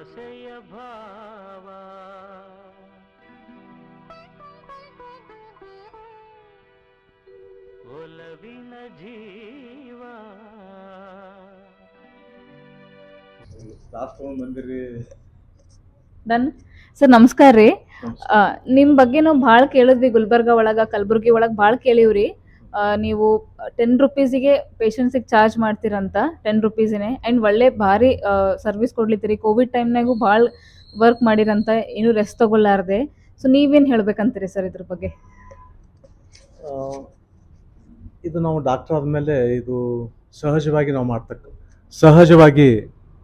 ಆಸೆಯ ಭಾವ ಒಲವಿನ ಜೀವ ಡನ್. ಸರ್ ನಮಸ್ಕಾರ ರೀ. ನಿಮ್ಮ ಬಗ್ಗೆ ನಾವು ಭಾಳ ಕೇಳಿದ್ವಿ, ಗುಲ್ಬರ್ಗ ಒಳಗ ಕಲಬುರ್ಗಿ ಒಳಗೆ ಭಾಳ ಕೇಳಿವ್ರಿ. ನೀವು 10 ರುಪೀಸಿಗೆ ಪೇಷಂಟ್ಸಿಗೆ ಚಾರ್ಜ್ ಮಾಡ್ತೀರಂತ, 10 ರುಪೀಸಿನೇ. ಆ್ಯಂಡ್ ಒಳ್ಳೆ ಭಾರಿ ಸರ್ವಿಸ್ ಕೊಡ್ಲಿತ್ತೀರಿ. ಕೋವಿಡ್ ಟೈಮ್ನಾಗೂ ಭಾಳ ವರ್ಕ್ ಮಾಡಿರಂತ, ಏನೂ ರೆಸ್ಟ್ ತಗೊಳ್ಳಾರ್ದೆ. ಸೊ ನೀವೇನು ಹೇಳ್ಬೇಕಂತೀರಿ ಸರ್ ಇದ್ರ ಬಗ್ಗೆ? ಇದು ನಾವು ಡಾಕ್ಟರ್ ಆದಮೇಲೆ ಇದು ಸಹಜವಾಗಿ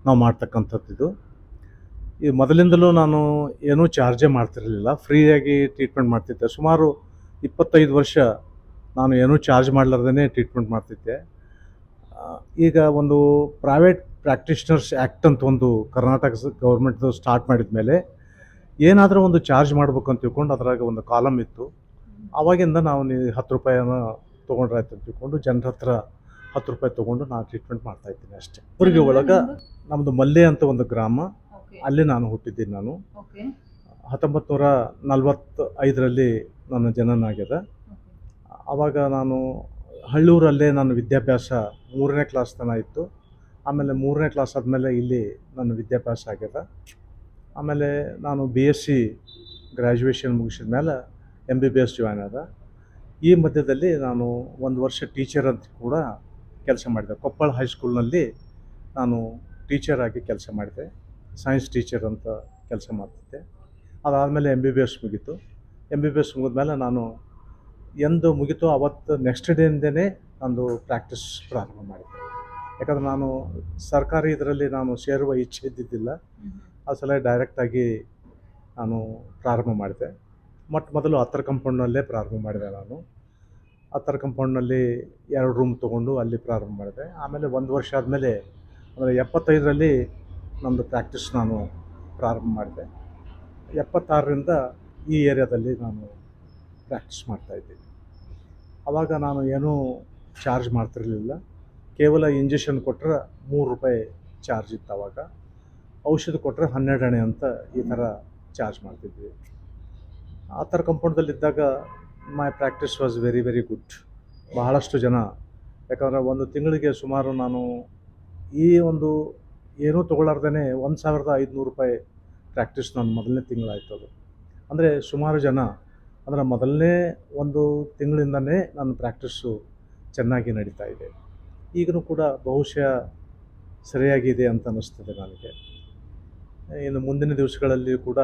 ನಾವು ಮಾಡ್ತಕ್ಕಂಥದ್ದು ಇದು. ಈ ಮೊದಲಿಂದಲೂ ನಾನು ಏನೂ ಚಾರ್ಜೇ ಮಾಡ್ತಿರಲಿಲ್ಲ, ಫ್ರೀಯಾಗಿ ಟ್ರೀಟ್ಮೆಂಟ್ ಮಾಡ್ತಿದ್ದೆ. ಸುಮಾರು 25 ವರ್ಷ ನಾನು ಏನೂ ಚಾರ್ಜ್ ಮಾಡಲಾರ್ದೇ ಟ್ರೀಟ್ಮೆಂಟ್ ಮಾಡ್ತಿದ್ದೆ. ಈಗ ಒಂದು ಪ್ರೈವೇಟ್ ಪ್ರಾಕ್ಟೀಷನರ್ಸ್ ಆ್ಯಕ್ಟ್ ಅಂತ ಒಂದು ಕರ್ನಾಟಕ ಗೌರ್ಮೆಂಟ್ದು ಸ್ಟಾರ್ಟ್ ಮಾಡಿದ ಮೇಲೆ ಏನಾದರೂ ಒಂದು ಚಾರ್ಜ್ ಮಾಡ್ಬೇಕು ಅಂತ ತಿಳ್ಕೊಂಡು ಅದರಾಗ ಒಂದು ಕಾಲಮ್ ಇತ್ತು. ಆವಾಗಿಂದ ನಾವು 10 ರೂಪಾಯಿನ ತೊಗೊಂಡ್ರೆ ಆಯ್ತು ಅಂತ ತಿಳ್ಕೊಂಡು ಜನರ ಹತ್ರ 10 ರೂಪಾಯಿ ತೊಗೊಂಡು ನಾನು ಟ್ರೀಟ್ಮೆಂಟ್ ಮಾಡ್ತಾಯಿದ್ದೀನಿ ಅಷ್ಟೇ. ಊರಿಗೆ ಒಳಗೆ ನಮ್ಮದು ಮಲ್ಲೆ ಅಂತ ಒಂದು ಗ್ರಾಮ, ಅಲ್ಲಿ ನಾನು ಹುಟ್ಟಿದ್ದೀನಿ. ನಾನು 1945ರಲ್ಲಿ ನನ್ನ ಜನನ ಆಗ್ಯದ. ಆವಾಗ ನಾನು ಹಳ್ಳೂರಲ್ಲೇ ನನ್ನ ವಿದ್ಯಾಭ್ಯಾಸ 3ನೇ ಕ್ಲಾಸ್ ತನಕ ಇತ್ತು. ಆಮೇಲೆ 3ನೇ ಕ್ಲಾಸ್ ಆದಮೇಲೆ ಇಲ್ಲಿ ನನ್ನ ವಿದ್ಯಾಭ್ಯಾಸ ಆಗ್ಯದ. ಆಮೇಲೆ ನಾನು BSc ಗ್ರ್ಯಾಜುಯೇಷನ್ ಮುಗಿಸಿದ ಮೇಲೆ MBBS ಜಾಯ್ನ್ ಆದ. ಈ ಮಧ್ಯದಲ್ಲಿ ನಾನು 1 ವರ್ಷ ಟೀಚರ್ ಅಂತ ಕೂಡ ಕೆಲಸ ಮಾಡಿದೆ. ಕೊಪ್ಪಳ ಹೈಸ್ಕೂಲ್ನಲ್ಲಿ ನಾನು ಟೀಚರ್ ಆಗಿ ಕೆಲಸ ಮಾಡಿದೆ, ಸೈನ್ಸ್ ಟೀಚರ್ ಅಂತ ಕೆಲಸ ಮಾಡ್ತಿದ್ದೆ. ಅದಾದಮೇಲೆ MBBS ಮುಗೀತು. MBBS ಮುಗಿದ್ಮೇಲೆ ನಾನು ಎಂದು ಮುಗೀತು ಅವತ್ತು ನೆಕ್ಸ್ಟ್ ಡೇಯಿಂದನೇ ನಂದು ಪ್ರಾಕ್ಟೀಸ್ ಪ್ರಾರಂಭ ಮಾಡಿದ್ದೆ. ಯಾಕಂದರೆ ನಾನು ಸರ್ಕಾರಿ ಇದರಲ್ಲಿ ನಾನು ಸೇರುವ ಇಚ್ಛೆ ಇದ್ದಿದ್ದಿಲ್ಲ. ಆ ಸಲ ಡೈರೆಕ್ಟಾಗಿ ನಾನು ಪ್ರಾರಂಭ ಮಾಡಿದೆ. ಮೊದಲು ಹತ್ತರ ಕಂಪೌಂಡ್ನಲ್ಲೇ ಪ್ರಾರಂಭ ಮಾಡಿದೆ. ನಾನು ಹತ್ತರ ಕಂಪೌಂಡ್ನಲ್ಲಿ 2 ರೂಮ್ ತೊಗೊಂಡು ಅಲ್ಲಿ ಪ್ರಾರಂಭ ಮಾಡಿದೆ. ಆಮೇಲೆ 1 ವರ್ಷ ಆದಮೇಲೆ ಅಂದರೆ 75ರಲ್ಲಿ ನಮ್ಮದು ಪ್ರಾಕ್ಟೀಸ್ ನಾನು ಪ್ರಾರಂಭ ಮಾಡಿದೆ. 76ರಿಂದ ಈ ಏರಿಯಾದಲ್ಲಿ ನಾನು ಪ್ರಾಕ್ಟೀಸ್ ಮಾಡ್ತಾಯಿದ್ದೀನಿ. ಆವಾಗ ನಾನು ಏನೂ ಚಾರ್ಜ್ ಮಾಡ್ತಿರಲಿಲ್ಲ. ಕೇವಲ ಇಂಜೆಕ್ಷನ್ ಕೊಟ್ಟರೆ 3 ರೂಪಾಯಿ ಚಾರ್ಜ್ ಇತ್ತು. ಆವಾಗ ಔಷಧ ಕೊಟ್ಟರೆ 12 ಅಣೆ ಅಂತ ಈ ಥರ ಚಾರ್ಜ್ ಮಾಡ್ತಿದ್ವಿ. ಆ ಥರ ಕಂಪೌಂಡ್ದಲ್ಲಿದ್ದಾಗ my practice was very very good. ಬಹಳಷ್ಟು ಜನ, ಯಾಕಂದರೆ ಒಂದು ತಿಂಗಳಿಗೆ ಸುಮಾರು ನಾನು ಈ ಒಂದು ಏನೂ ತೊಗೊಳ್ಳಾರ್ದೇ 1500 ರೂಪಾಯಿ ಪ್ರಾಕ್ಟೀಸ್ ನನ್ನ ಮೊದಲನೇ ತಿಂಗಳಾಯ್ತು. ಅದು ಅಂದರೆ ಸುಮಾರು ಜನ, ಅಂದರೆ ಮೊದಲನೇ ಒಂದು ತಿಂಗಳಿಂದನೇ ನನ್ನ ಪ್ರಾಕ್ಟೀಸು ಚೆನ್ನಾಗಿ ನಡೀತಾ ಇದೆ. ಈಗಲೂ ಕೂಡ ಬಹುಶಃ ಸರಿಯಾಗಿದೆ ಅಂತ ಅನ್ನಿಸ್ತದೆ ನನಗೆ. ಇನ್ನು ಮುಂದಿನ ದಿವಸಗಳಲ್ಲಿ ಕೂಡ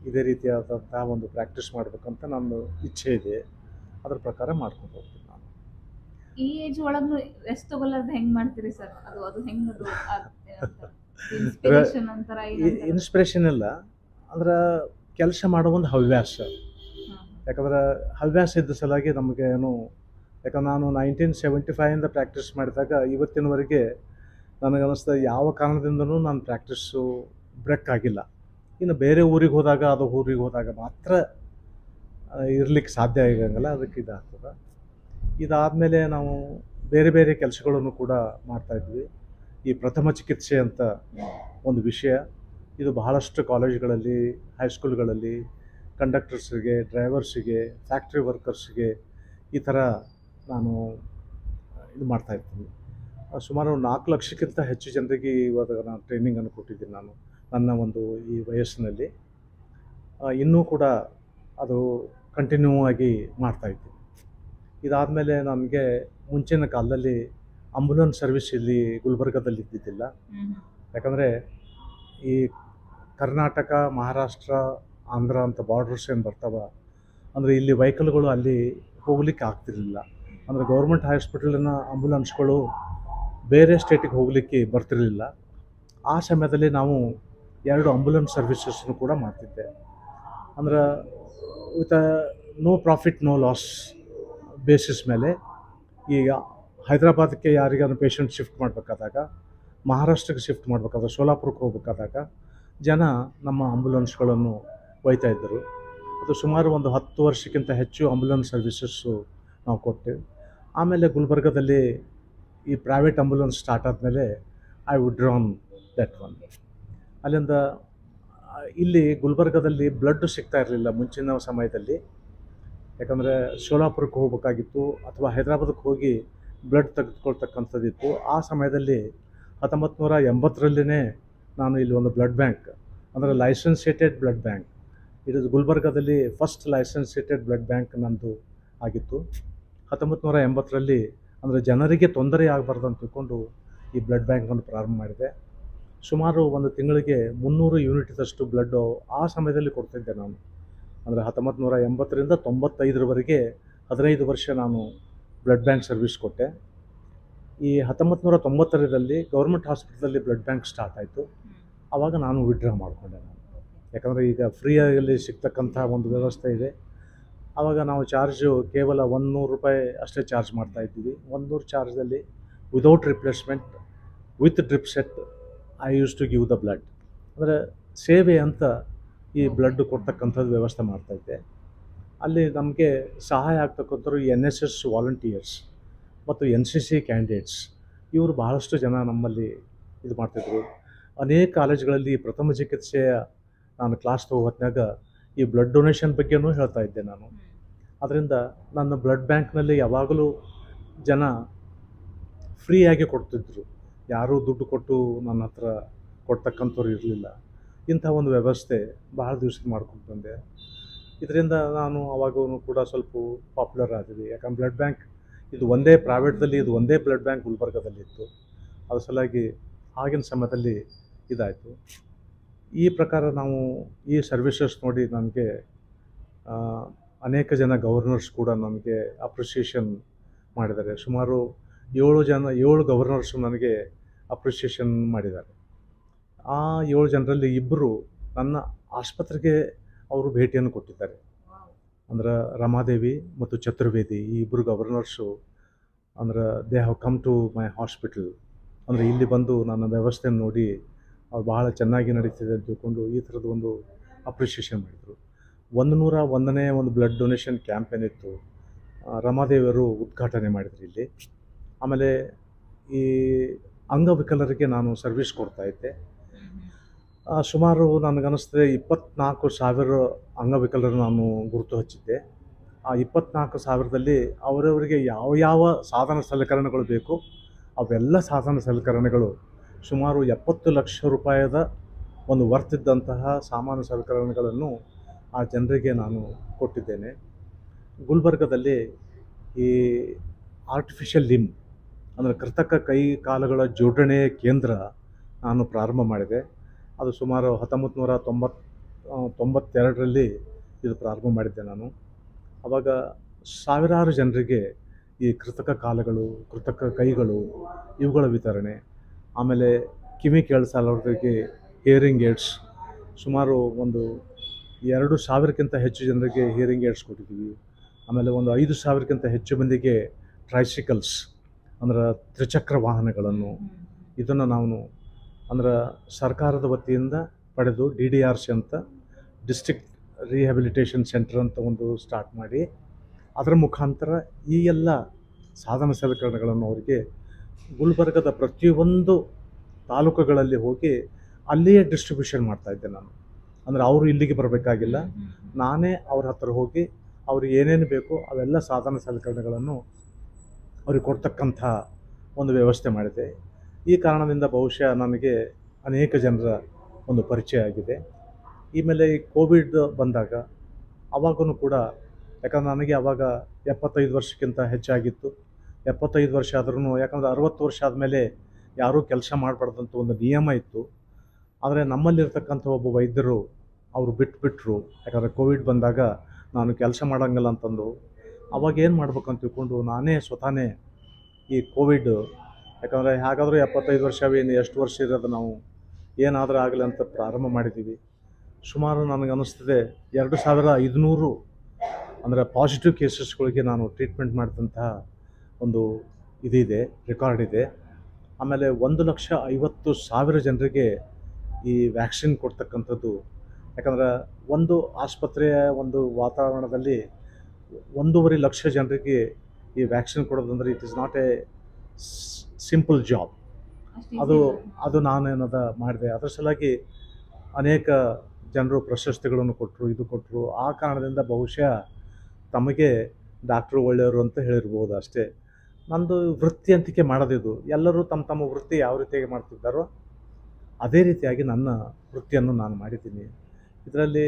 ಇದೇ ರೀತಿಯಾದಂತಹ ಒಂದು ಪ್ರಾಕ್ಟೀಸ್ ಮಾಡಬೇಕಂತ ನನ್ನ ಇಚ್ಛೆ ಇದೆ. ಅದ್ರ ಪ್ರಕಾರ ಮಾಡ್ಕೊಂಡು ಹೋಗ್ತೀನಿ ನಾನು. ಈ ಏಜ್ ಒಳಗೂ ರೆಸ್ಟ್ ತಗೊಳ್ಳಾರ್ದೆ ಹೆಂಗೆ ಮಾಡ್ತೀರಿ ಸರ್? ಅದು ಹೆಂಗೆ ಇನ್ಸ್ಪಿರೇಷನ್ ಇಲ್ಲ, ಅಂದ್ರೆ ಕೆಲಸ ಮಾಡೋ ಒಂದು ಹವ್ಯಾಸ. ಯಾಕಂದ್ರೆ ಹವ್ಯಾಸ ಇದ್ದ ಸಲಾಗಿ ನಮಗೆ ಏನು, ಯಾಕಂದ್ರೆ ನಾನು 1975ಇಂದ ಪ್ರಾಕ್ಟೀಸ್ ಮಾಡಿದಾಗ ಇವತ್ತಿನವರೆಗೆ ನನಗನ್ನಿಸ್ತದೆ ಯಾವ ಕಾರಣದಿಂದನೂ ನಾನು ಪ್ರಾಕ್ಟೀಸು ಬ್ರೇಕ್ ಆಗಿಲ್ಲ. ಇನ್ನು ಬೇರೆ ಊರಿಗೆ ಹೋದಾಗ ಮಾತ್ರ ಇರಲಿಕ್ಕೆ ಸಾಧ್ಯ ಆಗಂಗಿಲ್ಲ, ಅದಕ್ಕೆ ಇದಾಗ್ತದೆ. ಇದಾದಮೇಲೆ ನಾವು ಬೇರೆ ಬೇರೆ ಕೆಲಸಗಳನ್ನು ಕೂಡ ಮಾಡ್ತಾಯಿದ್ವಿ. ಈ ಪ್ರಥಮ ಚಿಕಿತ್ಸೆ ಅಂತ ಒಂದು ವಿಷಯ, ಇದು ಬಹಳಷ್ಟು ಕಾಲೇಜ್ಗಳಲ್ಲಿ, ಹೈಸ್ಕೂಲ್ಗಳಲ್ಲಿ ಕಂಡಕ್ಟರ್ಸ್ಗೆ, ಡ್ರೈವರ್ಸಿಗೆ, ಫ್ಯಾಕ್ಟ್ರಿ ವರ್ಕರ್ಸ್ಗೆ ಈ ಥರ ನಾನು ಇದು ಮಾಡ್ತಾಯಿರ್ತೀನಿ. ಸುಮಾರು 4 ಲಕ್ಷಕ್ಕಿಂತ ಹೆಚ್ಚು ಜನರಿಗೆ ಇವಾಗ ನಾನು ಟ್ರೈನಿಂಗನ್ನು ಕೊಟ್ಟಿದ್ದೀನಿ ನಾನು ನನ್ನ ಒಂದು ಈ ವಯಸ್ಸಿನಲ್ಲಿ. ಇನ್ನೂ ಕೂಡ ಅದು ಕಂಟಿನ್ಯೂ ಆಗಿ ಮಾಡ್ತಾಯಿದ್ದೀನಿ. ಇದಾದಮೇಲೆ ನನಗೆ ಮುಂಚಿನ ಕಾಲದಲ್ಲಿ ಆಂಬುಲೆನ್ಸ್ ಸರ್ವಿಸ್ ಇಲ್ಲಿ ಗುಲ್ಬರ್ಗದಲ್ಲಿ ಇದ್ದಿದ್ದಿಲ್ಲ. ಯಾಕಂದರೆ ಈ ಕರ್ನಾಟಕ, ಮಹಾರಾಷ್ಟ್ರ, ಆಂಧ್ರ ಅಂತ ಬಾರ್ಡರ್ಸ್ ಏನು ಬರ್ತಾವ, ಅಂದರೆ ಇಲ್ಲಿ ವೆಹಿಕಲ್ಗಳು ಅಲ್ಲಿ ಹೋಗ್ಲಿಕ್ಕೆ ಆಗ್ತಿರಲಿಲ್ಲ. ಅಂದರೆ ಗೌರ್ಮೆಂಟ್ ಹಾಸ್ಪಿಟಲಿನ ಆಂಬುಲೆನ್ಸ್ಗಳು ಬೇರೆ ಸ್ಟೇಟಿಗೆ ಹೋಗಲಿಕ್ಕೆ ಬರ್ತಿರಲಿಲ್ಲ. ಆ ಸಮಯದಲ್ಲಿ ನಾವು 2 ಆಂಬುಲೆನ್ಸ್ ಸರ್ವಿಸಸ್ನು ಕೂಡ ಮಾಡ್ತಿದ್ದೆ. ಅಂದ್ರೆ with no profit no loss basis ಮೇಲೆ. ಈಗ ಹೈದರಾಬಾದಕ್ಕೆ ಯಾರಿಗಾದ್ರು ಪೇಷಂಟ್ ಶಿಫ್ಟ್ ಮಾಡಬೇಕಾದಾಗ, ಮಹಾರಾಷ್ಟ್ರಕ್ಕೆ ಶಿಫ್ಟ್ ಮಾಡಬೇಕಾದಾಗ, ಸೋಲಾಪುರಕ್ಕೆ ಹೋಗಬೇಕಾದಾಗ ಜನ ನಮ್ಮ ಆಂಬುಲೆನ್ಸ್ಗಳನ್ನು ಒಯ್ತಾಯಿದ್ದರು. ಅದು ಸುಮಾರು ಒಂದು 10 ವರ್ಷಕ್ಕಿಂತ ಹೆಚ್ಚು ಆಂಬುಲೆನ್ಸ್ ಸರ್ವಿಸಸ್ಸು ನಾವು ಕೊಟ್ಟೆವು. ಆಮೇಲೆ ಗುಲ್ಬರ್ಗದಲ್ಲಿ ಈ ಪ್ರೈವೇಟ್ ಆಂಬುಲೆನ್ಸ್ ಸ್ಟಾರ್ಟ್ ಆದಮೇಲೆ I would drawn that one. ಅಲ್ಲಿಂದ ಇಲ್ಲಿ ಗುಲ್ಬರ್ಗದಲ್ಲಿ ಬ್ಲಡ್ ಸಿಗ್ತಾ ಇರಲಿಲ್ಲ ಮುಂಚಿನ ಸಮಯದಲ್ಲಿ. ಯಾಕಂದರೆ ಸೋಲಾಪುರಕ್ಕೆ ಹೋಗ್ಬೇಕಾಗಿತ್ತು ಅಥವಾ ಹೈದರಾಬಾದಕ್ಕೆ ಹೋಗಿ ಬ್ಲಡ್ ತೆಗೆದುಕೊಳ್ತಕ್ಕಂಥದ್ದಿತ್ತು. ಆ ಸಮಯದಲ್ಲಿ 1980ರಲ್ಲಿನೇ ನಾನು ಇಲ್ಲಿ ಒಂದು ಬ್ಲಡ್ ಬ್ಯಾಂಕ್, ಅಂದರೆ ಲೈಸೆನ್ಸೇಟೆಡ್ ಬ್ಲಡ್ ಬ್ಯಾಂಕ್, ಇದು ಗುಲ್ಬರ್ಗದಲ್ಲಿ ಫಸ್ಟ್ ಲೈಸೆನ್ಸೇಟೆಡ್ ಬ್ಲಡ್ ಬ್ಯಾಂಕ್ ನಂದು ಆಗಿತ್ತು. 1980ರಲ್ಲಿ ಅಂದರೆ ಜನರಿಗೆ ತೊಂದರೆ ಆಗಬಾರ್ದು ಅಂತ ತಿಳ್ಕೊಂಡು ಈ ಬ್ಲಡ್ ಬ್ಯಾಂಕನ್ನು ಪ್ರಾರಂಭ ಮಾಡಿದೆ. ಸುಮಾರು ಒಂದು ತಿಂಗಳಿಗೆ 300 ಯೂನಿಟ್ದಷ್ಟು ಬ್ಲಡ್ಡು ಆ ಸಮಯದಲ್ಲಿ ಕೊಡ್ತಿದ್ದೆ ನಾನು. ಅಂದರೆ 1980ರಿಂದ 95ರವರೆಗೆ 15 ವರ್ಷ ನಾನು ಬ್ಲಡ್ ಬ್ಯಾಂಕ್ ಸರ್ವಿಸ್ ಕೊಟ್ಟೆ. ಈ 1990ರಲ್ಲಿ ಗೌರ್ಮೆಂಟ್ ಹಾಸ್ಪಿಟಲಲ್ಲಿ ಬ್ಲಡ್ ಬ್ಯಾಂಕ್ ಸ್ಟಾರ್ಟ್ ಆಯಿತು. ಆವಾಗ ನಾನು ವಿಡ್ರಾ ಮಾಡಿಕೊಂಡೆ ನಾನು. ಯಾಕಂದರೆ ಈಗ ಫ್ರೀಯಾಗಿ ಸಿಗ್ತಕ್ಕಂಥ ಒಂದು ವ್ಯವಸ್ಥೆ ಇದೆ. ಆವಾಗ ನಾವು ಚಾರ್ಜು ಕೇವಲ 100 ರೂಪಾಯಿ ಅಷ್ಟೇ ಚಾರ್ಜ್ ಮಾಡ್ತಾಯಿದ್ದೀವಿ. 100 ಚಾರ್ಜಲ್ಲಿ without replacement with drip set I use to give the blood. ಅಂದರೆ ಸೇವೆ ಅಂತ ಈ ಬ್ಲಡ್ ಕೊಡ್ತಕ್ಕಂಥದ್ದು ವ್ಯವಸ್ಥೆ ಮಾಡ್ತಾಯಿದ್ದೆ. ಅಲ್ಲಿ ನಮಗೆ ಸಹಾಯ ಆಗ್ತಕ್ಕಂಥವ್ರು NSS ವಾಲಂಟಿಯರ್ಸ್ ಮತ್ತು NCC ಕ್ಯಾಂಡಿಡೇಟ್ಸ್, ಇವರು ಬಹಳಷ್ಟು ಜನ ನಮ್ಮಲ್ಲಿ ಇದು ಮಾಡ್ತಿದ್ರು. ಅನೇಕ ಕಾಲೇಜ್ಗಳಲ್ಲಿ ಪ್ರಥಮ ಚಿಕಿತ್ಸೆಯ ನಾನು ಕ್ಲಾಸ್ ತಗೋ ಹೊತ್ನಾಗ ಈ ಬ್ಲಡ್ ಡೊನೇಷನ್ ಬಗ್ಗೆನೂ ಹೇಳ್ತಾ ಇದ್ದೆ ನಾನು. ಅದರಿಂದ ನನ್ನ ಬ್ಲಡ್ ಬ್ಯಾಂಕ್ನಲ್ಲಿ ಯಾವಾಗಲೂ ಜನ ಫ್ರೀಯಾಗಿ ಕೊಡ್ತಿದ್ರು, ಯಾರೂ ದುಡ್ಡು ಕೊಟ್ಟು ನನ್ನ ಹತ್ರ ಕೊಡ್ತಕ್ಕಂಥವ್ರು ಇರಲಿಲ್ಲ. ಇಂಥ ಒಂದು ವ್ಯವಸ್ಥೆ ಬಹಳ ದಿವಸ ಮಾಡ್ಕೊಂಡು ಬಂದೆ. ಇದರಿಂದ ನಾನು ಅವಾಗೂ ಕೂಡ ಸ್ವಲ್ಪ ಪಾಪ್ಯುಲರ್ ಆದ್ವಿ. ಯಾಕಂದ್ರೆ ಬ್ಲಡ್ ಬ್ಯಾಂಕ್ ಇದು ಒಂದೇ ಪ್ರೈವೇಟ್ದಲ್ಲಿ ಇದು ಒಂದೇ ಬ್ಲಡ್ ಬ್ಯಾಂಕ್ ಗುಲ್ಬರ್ಗದಲ್ಲಿತ್ತು. ಅದ್ರ ಸಲುವಾಗಿ ಆಗಿನ ಸಮಯದಲ್ಲಿ ಇದಾಯಿತು. ಈ ಪ್ರಕಾರ ನಾವು ಈ ಸರ್ವಿಸಸ್ ನೋಡಿ ನನಗೆ ಅನೇಕ ಜನ ಗವರ್ನರ್ಸ್ ಕೂಡ ನನಗೆ ಅಪ್ರಿಷಿಯೇಷನ್ ಮಾಡಿದ್ದಾರೆ. ಸುಮಾರು 7 ಗವರ್ನರ್ಸು ನನಗೆ ಅಪ್ರಿಷಿಯೇಷನ್ ಮಾಡಿದ್ದಾರೆ. ಆ 7 ಜನರಲ್ಲಿ 2 ನನ್ನ ಆಸ್ಪತ್ರೆಗೆ ಅವರು ಭೇಟಿಯನ್ನು ಕೊಟ್ಟಿದ್ದಾರೆ. ಅಂದ್ರೆ ರಮಾದೇವಿ ಮತ್ತು ಚತುರ್ವೇದಿ, ಈ 2 ಗವರ್ನರ್ಸು ಅಂದ್ರೆ they have come to my hospital. ಅಂದರೆ ಇಲ್ಲಿ ಬಂದು ನನ್ನ ವ್ಯವಸ್ಥೆಯನ್ನು ನೋಡಿ ಅವ್ರು ಭಾಳ ಚೆನ್ನಾಗಿ ನಡೀತಿದೆ ಅಂತ ತಿಳ್ಕೊಂಡು ಈ ಥರದ್ದು ಒಂದು ಅಪ್ರಿಷಿಯೇಷನ್ ಮಾಡಿದರು. 101ನೇ ಒಂದು ಬ್ಲಡ್ ಡೊನೇಷನ್ ಕ್ಯಾಂಪ್ ಏನಿತ್ತು, ರಮಾದೇವಿಯವರು ಉದ್ಘಾಟನೆ ಮಾಡಿದ್ರು ಇಲ್ಲಿ. ಆಮೇಲೆ ಈ ಅಂಗವಿಕಲರಿಗೆ ನಾನು ಸರ್ವಿಸ್ ಕೊಡ್ತಾಯಿದ್ದೆ. ಸುಮಾರು ನನಗನ್ನಿಸ್ತದೆ 24,000 ಅಂಗವಿಕಲರು ನಾನು ಗುರುತು ಹಚ್ಚಿದ್ದೆ. ಆ 24,000ದಲ್ಲಿ ಅವರವರಿಗೆ ಯಾವ ಸಾಧನ ಸಲಕರಣೆಗಳು ಬೇಕು ಅವೆಲ್ಲ ಸಾಧನ ಸಲಕರಣೆಗಳು ಸುಮಾರು 70 ಲಕ್ಷ ರೂಪಾಯಿದ ಒಂದು ವರ್ತಿದ್ದಂತಹ ಸಾಮಾನು ಸಲಕರಣೆಗಳನ್ನು ಆ ಜನರಿಗೆ ನಾನು ಕೊಟ್ಟಿದ್ದೇನೆ. ಗುಲ್ಬರ್ಗದಲ್ಲಿ ಈ ಆರ್ಟಿಫಿಷಿಯಲ್ ಲಿಂಬ್ ಅಂದರೆ ಕೃತಕ ಕೈ ಕಾಲುಗಳ ಜೋಡಣೆಯ ಕೇಂದ್ರ ನಾನು ಪ್ರಾರಂಭ ಮಾಡಿದೆ. ಅದು ಸುಮಾರು 1992ರಲ್ಲಿ ಇದು ಪ್ರಾರಂಭ ಮಾಡಿದ್ದೆ ನಾನು. ಆವಾಗ ಸಾವಿರಾರು ಜನರಿಗೆ ಈ ಕೃತಕ ಕಾಲುಗಳು, ಕೃತಕ ಕೈಗಳು ಇವುಗಳ ವಿತರಣೆ, ಆಮೇಲೆ ಕಿವಿ ಕೇಳಿಸಲ್ಲವರಿಗೆ ಹಿಯರಿಂಗ್ ಏಡ್ಸ್, ಸುಮಾರು ಒಂದು 2,000ಕ್ಕಿಂತ ಹೆಚ್ಚು ಜನರಿಗೆ ಹಿಯರಿಂಗ್ ಏಡ್ಸ್ ಕೊಟ್ಟಿದ್ದೀವಿ. ಆಮೇಲೆ ಒಂದು 5,000ಕ್ಕಿಂತ ಹೆಚ್ಚು ಮಂದಿಗೆ ಟ್ರೈಸಿಕಲ್ಸ್ ಅಂದ್ರೆ ತ್ರಿಚಕ್ರ ವಾಹನಗಳನ್ನು ಇದನ್ನು ನಾವು ಅಂದ್ರೆ ಸರ್ಕಾರದ ವತಿಯಿಂದ ಪಡೆದು DDRC ಅಂತ ಡಿಸ್ಟ್ರಿಕ್ಟ್ ರಿಹ್ಯಾಬಿಲಿಟೇಷನ್ ಸೆಂಟರ್ ಅಂತ ಒಂದು ಸ್ಟಾರ್ಟ್ ಮಾಡಿ ಅದರ ಮುಖಾಂತರ ಈ ಎಲ್ಲ ಸಾಧನ ಸಲಕರಣೆಗಳನ್ನು ಅವರಿಗೆ ಗುಲ್ಬರ್ಗದ ಪ್ರತಿಯೊಂದು ತಾಲೂಕುಗಳಲ್ಲಿ ಹೋಗಿ ಅಲ್ಲಿಯೇ ಡಿಸ್ಟ್ರಿಬ್ಯೂಷನ್ ಮಾಡ್ತಾಯಿದ್ದೆ ನಾನು. ಅಂದರೆ ಅವರು ಇಲ್ಲಿಗೆ ಬರಬೇಕಾಗಿಲ್ಲ, ನಾನೇ ಅವ್ರ ಹತ್ರ ಹೋಗಿ ಅವ್ರಿಗೆ ಏನೇನು ಬೇಕು ಅವೆಲ್ಲ ಸಾಧನ ಸಲಕರಣೆಗಳನ್ನು ಅವ್ರಿಗೆ ಕೊಡ್ತಕ್ಕಂಥ ಒಂದು ವ್ಯವಸ್ಥೆ ಮಾಡಿದೆ. ಈ ಕಾರಣದಿಂದ ಬಹುಶಃ ನನಗೆ ಅನೇಕ ಜನರ ಒಂದು ಪರಿಚಯ ಆಗಿದೆ. ಈ ಮೇಲೆ ಈ ಕೋವಿಡ್ ಬಂದಾಗ ಅವಾಗೂ ಕೂಡ, ಯಾಕಂದ್ರೆ ನನಗೆ ಆವಾಗ 75 ವರ್ಷಕ್ಕಿಂತ ಹೆಚ್ಚಾಗಿತ್ತು. 75 ವರ್ಷ ಆದ್ರೂ, ಯಾಕಂದರೆ 60 ವರ್ಷ ಆದಮೇಲೆ ಯಾರೂ ಕೆಲಸ ಮಾಡಬಾರ್ದಂತ ಒಂದು ನಿಯಮ ಇತ್ತು. ಆದರೆ ನಮ್ಮಲ್ಲಿರ್ತಕ್ಕಂಥ ಒಬ್ಬ ವೈದ್ಯರು ಅವರು ಬಿಟ್ಟರು. ಯಾಕಂದರೆ ಕೋವಿಡ್ ಬಂದಾಗ ನಾನು ಕೆಲಸ ಮಾಡೋಂಗಿಲ್ಲ ಅಂತಂದು ಅವಾಗ ಏನು ಮಾಡ್ಬೇಕಂತ ತಿಳ್ಕೊಂಡು ನಾನೇ ಸ್ವತಃನೇ ಈ ಕೋವಿಡ್, ಯಾಕಂದರೆ ಹೇಗಾದರೂ 75 ವರ್ಷವೇನು ಎಷ್ಟು ವರ್ಷ ಇರೋದು ನಾವು ಏನಾದರೂ ಆಗಲಿ ಅಂತ ಪ್ರಾರಂಭ ಮಾಡಿದ್ದೀವಿ. ಸುಮಾರು ನನಗೆ ಅನ್ನಿಸ್ತದೆ 2,500 ಅಂದರೆ ಪಾಸಿಟಿವ್ ಕೇಸಸ್ಗಳಿಗೆ ನಾನು ಟ್ರೀಟ್ಮೆಂಟ್ ಮಾಡಿದಂತಹ ಒಂದು ಇದಿದೆ, ರೆಕಾರ್ಡ್ ಇದೆ. ಆಮೇಲೆ 1,50,000 ಜನರಿಗೆ ಈ ವ್ಯಾಕ್ಸಿನ್ ಕೊಡ್ತಕ್ಕಂಥದ್ದು. ಯಾಕಂದರೆ ಒಂದು ಆಸ್ಪತ್ರೆಯ ಒಂದು ವಾತಾವರಣದಲ್ಲಿ 1.5 ಲಕ್ಷ ಜನರಿಗೆ ಈ ವ್ಯಾಕ್ಸಿನ್ ಕೊಡೋದಂದ್ರೆ it is not a simple job. ಅದು ನಾನೇನದ ಮಾಡಿದೆ. ಅದರ ಸಲುವಾಗಿ ಅನೇಕ ಜನರು ಪ್ರಶಸ್ತಿಗಳನ್ನು ಕೊಟ್ಟರು, ಇದು ಕೊಟ್ಟರು. ಆ ಕಾರಣದಿಂದ ಬಹುಶಃ ತಮಗೆ ಡಾಕ್ಟ್ರು ಒಳ್ಳೆಯವರು ಅಂತ ಹೇಳಿರ್ಬೋದು ಅಷ್ಟೇ. ನಂದು ವೃತ್ತಿ ಅಂತಿಕೆ ಮಾಡೋದಿದು. ಎಲ್ಲರೂ ತಮ್ಮ ತಮ್ಮ ವೃತ್ತಿ ಯಾವ ರೀತಿಯಾಗಿ ಮಾಡ್ತಿದ್ದಾರೋ ಅದೇ ರೀತಿಯಾಗಿ ನನ್ನ ವೃತ್ತಿಯನ್ನು ನಾನು ಮಾಡಿದ್ದೀನಿ. ಇದರಲ್ಲಿ